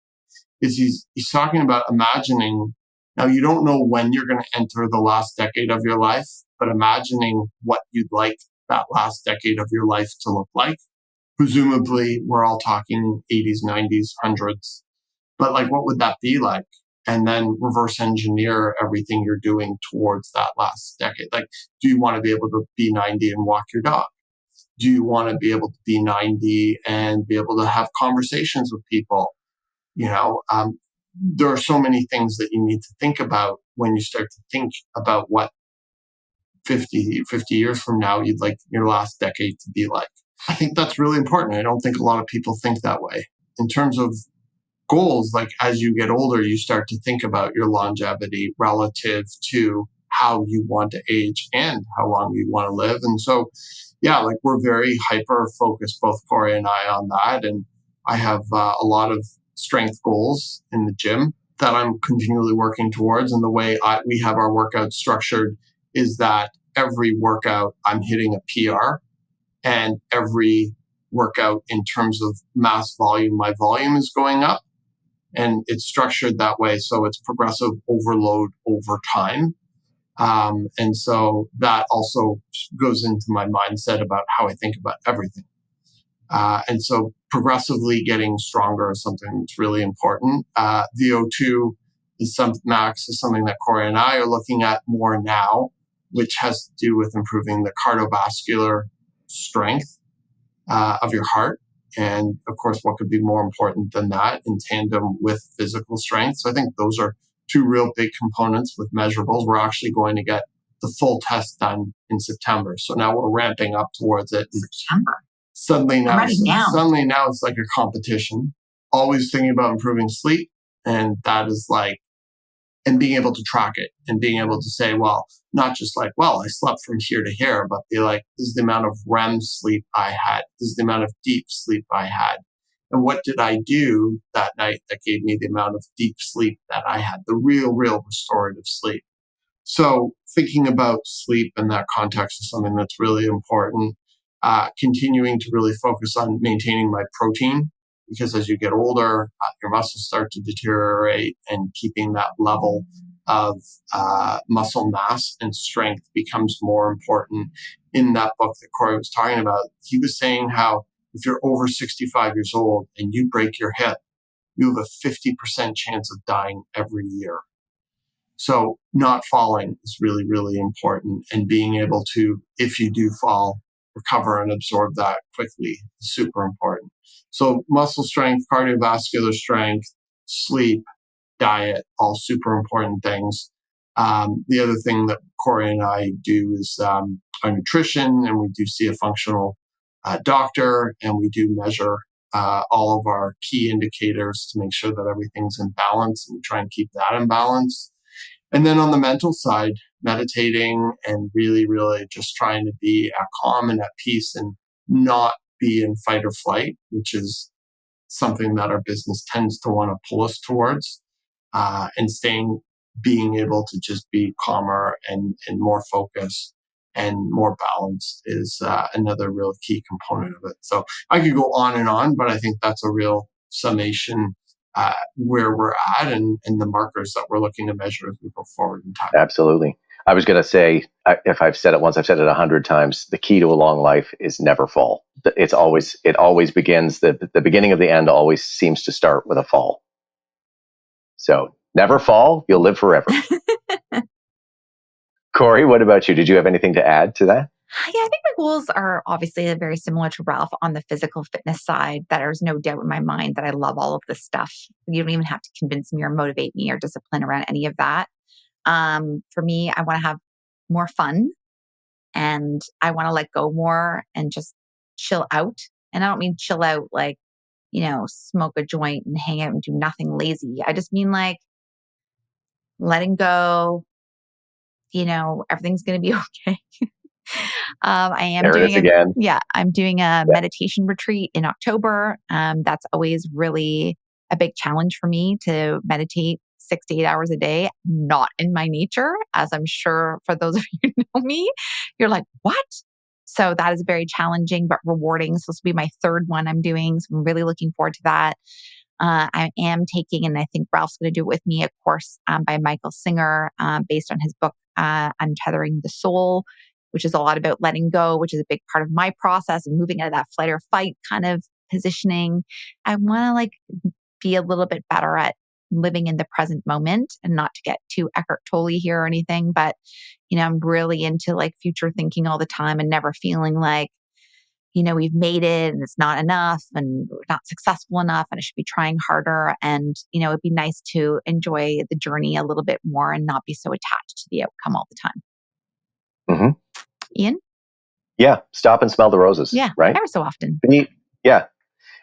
Speaker 3: is he's talking about imagining. Now, you don't know when you're going to enter the last decade of your life, but imagining what you'd like that last decade of your life to look like. Presumably, we're all talking 80s, 90s, 100s. But like, what would that be like? And then reverse engineer everything you're doing towards that last decade. Like, do you want to be able to be 90 and walk your dog? Do you want to be able to be 90 and be able to have conversations with people? There are so many things that you need to think about when you start to think about what 50 years from now you'd like your last decade to be like. I think that's really important. I don't think a lot of people think that way. In terms of goals, like as you get older, you start to think about your longevity relative to how you want to age and how long you want to live. And so, like we're very hyper focused, both Kori and I, on that. And I have a lot of strength goals in the gym that I'm continually working towards. And the way we have our workouts structured is that every workout I'm hitting a PR, and every workout in terms of mass volume, my volume is going up. And it's structured that way. So it's progressive overload over time. And so that also goes into my mindset about how I think about everything. And so progressively getting stronger is something that's really important. VO2 max is something that Kori and I are looking at more now, which has to do with improving the cardiovascular strength of your heart. And of course, what could be more important than that in tandem with physical strength? So I think those are two real big components with measurables. We're actually going to get the full test done in September. So now we're ramping up towards it.
Speaker 2: September.
Speaker 3: Suddenly now it's like a competition. Always thinking about improving sleep. And that is like, and being able to track it and being able to say, well, not just like, well, I slept from here to here, but be like, this is the amount of REM sleep I had. This is the amount of deep sleep I had. And what did I do that night that gave me the amount of deep sleep that I had, the real restorative sleep. So thinking about sleep in that context is something that's really important. Continuing to really focus on maintaining my protein, because as you get older, your muscles start to deteriorate, and keeping that level of muscle mass and strength becomes more important. In that book that Kori was talking about, he was saying how if you're over 65 years old and you break your hip, you have a 50% chance of dying every year. So not falling is really, really important, and being able to, if you do fall, recover and absorb that quickly is super important. So muscle strength, cardiovascular strength, sleep, diet, all super important things. The other thing that Kori and I do is our nutrition, and we do see a functional doctor, and we do measure all of our key indicators to make sure that everything's in balance, and we try and keep that in balance. And then on the mental side, meditating and really, really just trying to be at calm and at peace and not be in fight or flight, which is something that our business tends to want to pull us towards, and being able to just be calmer and more focused and more balanced is another real key component of it. So I could go on, but I think that's a real summation where we're at and the markers that we're looking to measure as we go forward in time.
Speaker 1: Absolutely. I was going to say, if I've said it once, I've said it 100 times. The key to a long life is never fall. It always begins. The beginning of the end always seems to start with a fall. So never fall. You'll live forever. Kori, what about you? Did you have anything to add to that?
Speaker 2: Yeah, I think my goals are obviously very similar to Ralph on the physical fitness side. That there's no doubt in my mind that I love all of this stuff. You don't even have to convince me or motivate me or discipline around any of that. For me, I want to have more fun, and I want to let go more and just chill out. And I don't mean chill out like, smoke a joint and hang out and do nothing lazy. I just mean like letting go, everything's going to be okay. I'm doing a meditation retreat in October. That's always really a big challenge for me to meditate 6 to 8 hours a day. Not in my nature, as I'm sure for those of you who know me, you're like, what? So that is very challenging, but rewarding. So this will be my third one I'm doing. So I'm really looking forward to that. I am taking, and I think Ralph's going to do it with me, a course by Michael Singer based on his book, Untethering the Soul, which is a lot about letting go, which is a big part of my process and moving out of that flight or fight kind of positioning. I want to be a little bit better at living in the present moment, and not to get too Eckhart Tolle here or anything, but I'm really into future thinking all the time and never feeling like, we've made it and it's not enough and we're not successful enough and I should be trying harder. And, it'd be nice to enjoy the journey a little bit more and not be so attached to the outcome all the time.
Speaker 1: Mm-hmm.
Speaker 2: Ian?
Speaker 1: Yeah. Stop and smell the roses.
Speaker 2: Yeah.
Speaker 1: Right?
Speaker 2: Ever so often.
Speaker 1: Yeah.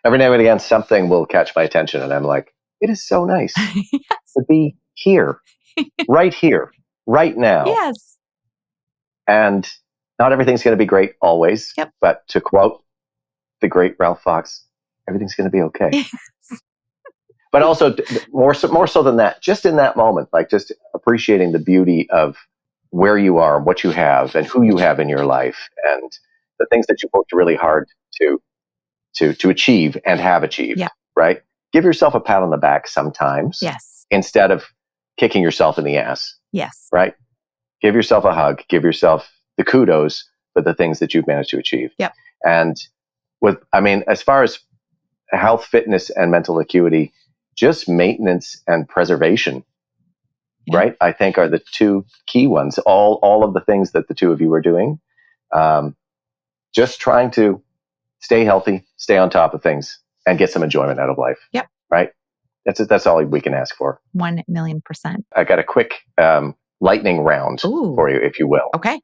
Speaker 1: Every now and again, something will catch my attention and I'm like, it is so nice to be here, right now.
Speaker 2: Yes.
Speaker 1: And not everything's going to be great always.
Speaker 2: Yep.
Speaker 1: But to quote the great Ralph Fox, everything's going to be okay. But also more so than that, just in that moment, just appreciating the beauty of where you are and what you have and who you have in your life and the things that you worked really hard to achieve and have achieved.
Speaker 2: Yeah.
Speaker 1: Right? Give yourself a pat on the back sometimes.
Speaker 2: Yes.
Speaker 1: Instead of kicking yourself in the ass.
Speaker 2: Yes.
Speaker 1: Right? Give yourself a hug. Give yourself the kudos for the things that you've managed to achieve.
Speaker 2: Yep.
Speaker 1: And as far as health, fitness, and mental acuity, just maintenance and preservation, right? I think are the two key ones. All of the things that the two of you are doing, just trying to stay healthy, stay on top of things, and get some enjoyment out of life.
Speaker 2: Yep.
Speaker 1: Right? That's all we can ask for.
Speaker 2: 1,000,000%.
Speaker 1: I got a quick lightning round for you, if you will.
Speaker 2: Okay.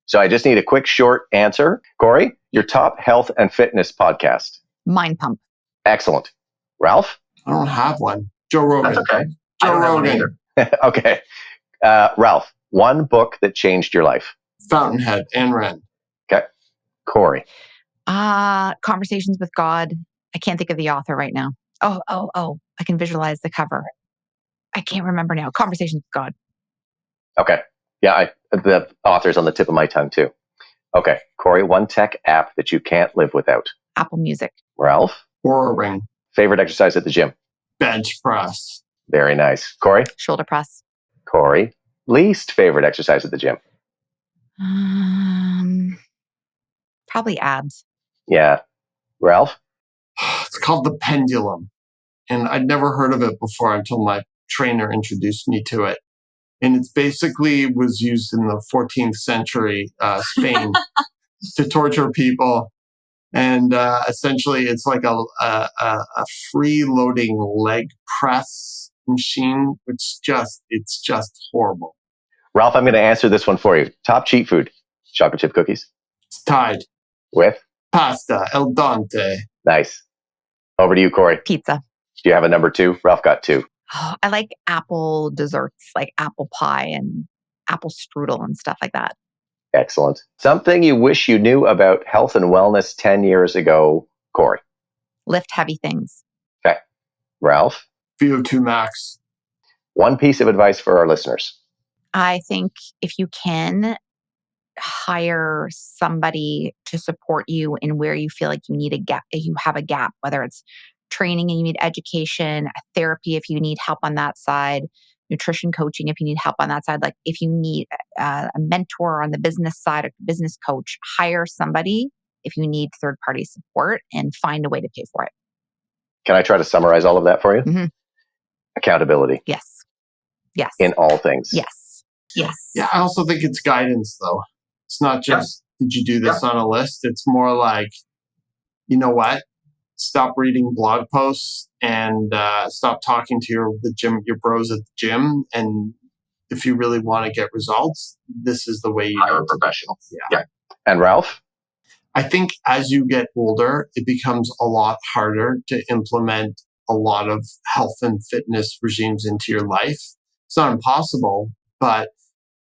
Speaker 1: So I just need a quick, short answer. Kori, your top health and fitness podcast.
Speaker 2: Mind Pump.
Speaker 1: Excellent. Ralph?
Speaker 3: I don't have one. Joe Rogan.
Speaker 1: That's okay.
Speaker 3: Joe Rogan.
Speaker 1: Okay. Ralph, one book that changed your life.
Speaker 3: Fountainhead, Ayn Rand.
Speaker 1: Okay. Kori?
Speaker 2: Conversations with God. I can't think of the author right now. Oh. I can visualize the cover. I can't remember now. Conversations with God.
Speaker 1: Okay. Yeah, the author's on the tip of my tongue too. Okay. Kori, one tech app that you can't live without.
Speaker 2: Apple Music.
Speaker 1: Ralph?
Speaker 3: Oura Ring.
Speaker 1: Favorite exercise at the gym?
Speaker 3: Bench press.
Speaker 1: Very nice. Kori?
Speaker 2: Shoulder press.
Speaker 1: Kori? Least favorite exercise at the gym?
Speaker 2: Probably abs.
Speaker 1: Yeah. Ralph?
Speaker 3: It's called the pendulum. And I'd never heard of it before until my trainer introduced me to it. And it's basically was used in the 14th century Spain to torture people. And essentially, it's like a free-loading leg press machine, which it's just horrible.
Speaker 1: Ralph, I'm going to answer this one for you. Top cheat food? Chocolate chip cookies?
Speaker 3: It's tied.
Speaker 1: With?
Speaker 3: Pasta, el dente.
Speaker 1: Nice. Over to you, Kori.
Speaker 2: Pizza.
Speaker 1: Do you have a number 2? Ralph got 2.
Speaker 2: Oh, I like apple desserts, like apple pie and apple strudel and stuff like that.
Speaker 1: Excellent. Something you wish you knew about health and wellness 10 years ago, Kori.
Speaker 2: Lift heavy things.
Speaker 1: Okay. Ralph?
Speaker 3: VO2 max.
Speaker 1: One piece of advice for our listeners.
Speaker 2: I think if you can hire somebody to support you in where you feel like you need a gap, you have a gap, whether it's training and you need education, therapy if you need help on that side, nutrition coaching if you need help on that side. Like if you need a mentor on the business side, a business coach, hire somebody if you need third-party support and find a way to pay for it.
Speaker 1: Can I try to summarize all of that for you?
Speaker 2: Mm-hmm.
Speaker 1: Accountability.
Speaker 2: Yes.
Speaker 1: In all things.
Speaker 2: Yes.
Speaker 3: Yeah, I also think it's guidance, though. It's not just, did you do this on a list? It's more like, you know what? Stop reading blog posts and stop talking to your bros at the gym. And if you really want to get results, this is the way you hire a professional.
Speaker 1: Yeah. And Ralph?
Speaker 3: I think as you get older, it becomes a lot harder to implement a lot of health and fitness regimes into your life. It's not impossible, but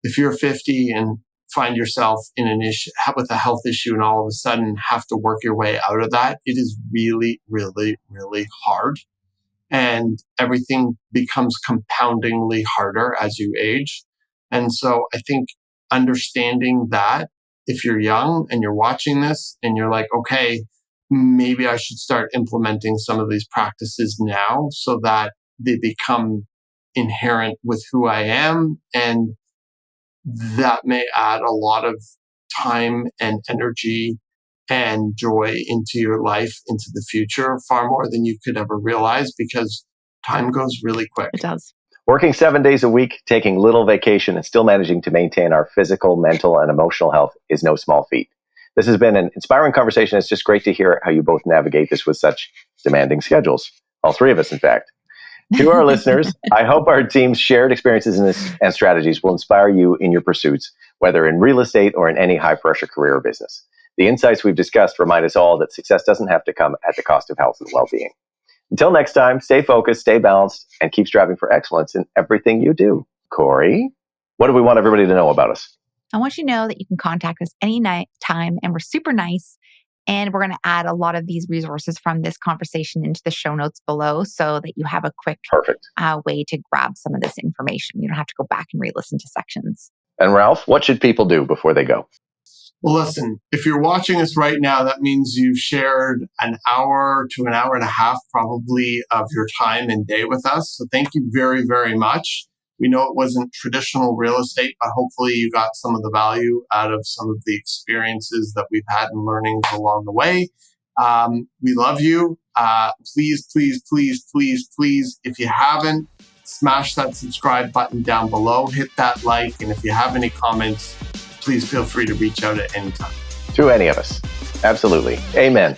Speaker 3: if you're 50 and find yourself in an issue with a health issue and all of a sudden have to work your way out of that, it is really, really, really hard. And everything becomes compoundingly harder as you age. And so I think understanding that if you're young and you're watching this and you're like, okay, maybe I should start implementing some of these practices now so that they become inherent with who I am, and that may add a lot of time and energy and joy into your life, into the future, far more than you could ever realize, because time goes really quick.
Speaker 2: It does.
Speaker 1: Working 7 days a week, taking little vacation, and still managing to maintain our physical, mental, and emotional health is no small feat. This has been an inspiring conversation. It's just great to hear how you both navigate this with such demanding schedules. All three of us, in fact. To our listeners, I hope our team's shared experiences and strategies will inspire you in your pursuits, whether in real estate or in any high-pressure career or business. The insights we've discussed remind us all that success doesn't have to come at the cost of health and well-being. Until next time, stay focused, stay balanced, and keep striving for excellence in everything you do. Kori, what do we want everybody to know about us?
Speaker 2: I want you to know that you can contact us any time, and we're super nice. And we're going to add a lot of these resources from this conversation into the show notes below so that you have a quick way to grab some of this information. You don't have to go back and re-listen to sections.
Speaker 1: And Ralph, what should people do before they go?
Speaker 3: Well, listen, if you're watching us right now, that means you've shared an hour to an hour and a half probably of your time and day with us. So thank you very, very much. We know it wasn't traditional real estate, but hopefully you got some of the value out of some of the experiences that we've had and learnings along the way. We love you. Please, please, please, please, please, if you haven't, smash that subscribe button down below, hit that like, and if you have any comments, please feel free to reach out at any time.
Speaker 1: To any of us. Absolutely. Amen.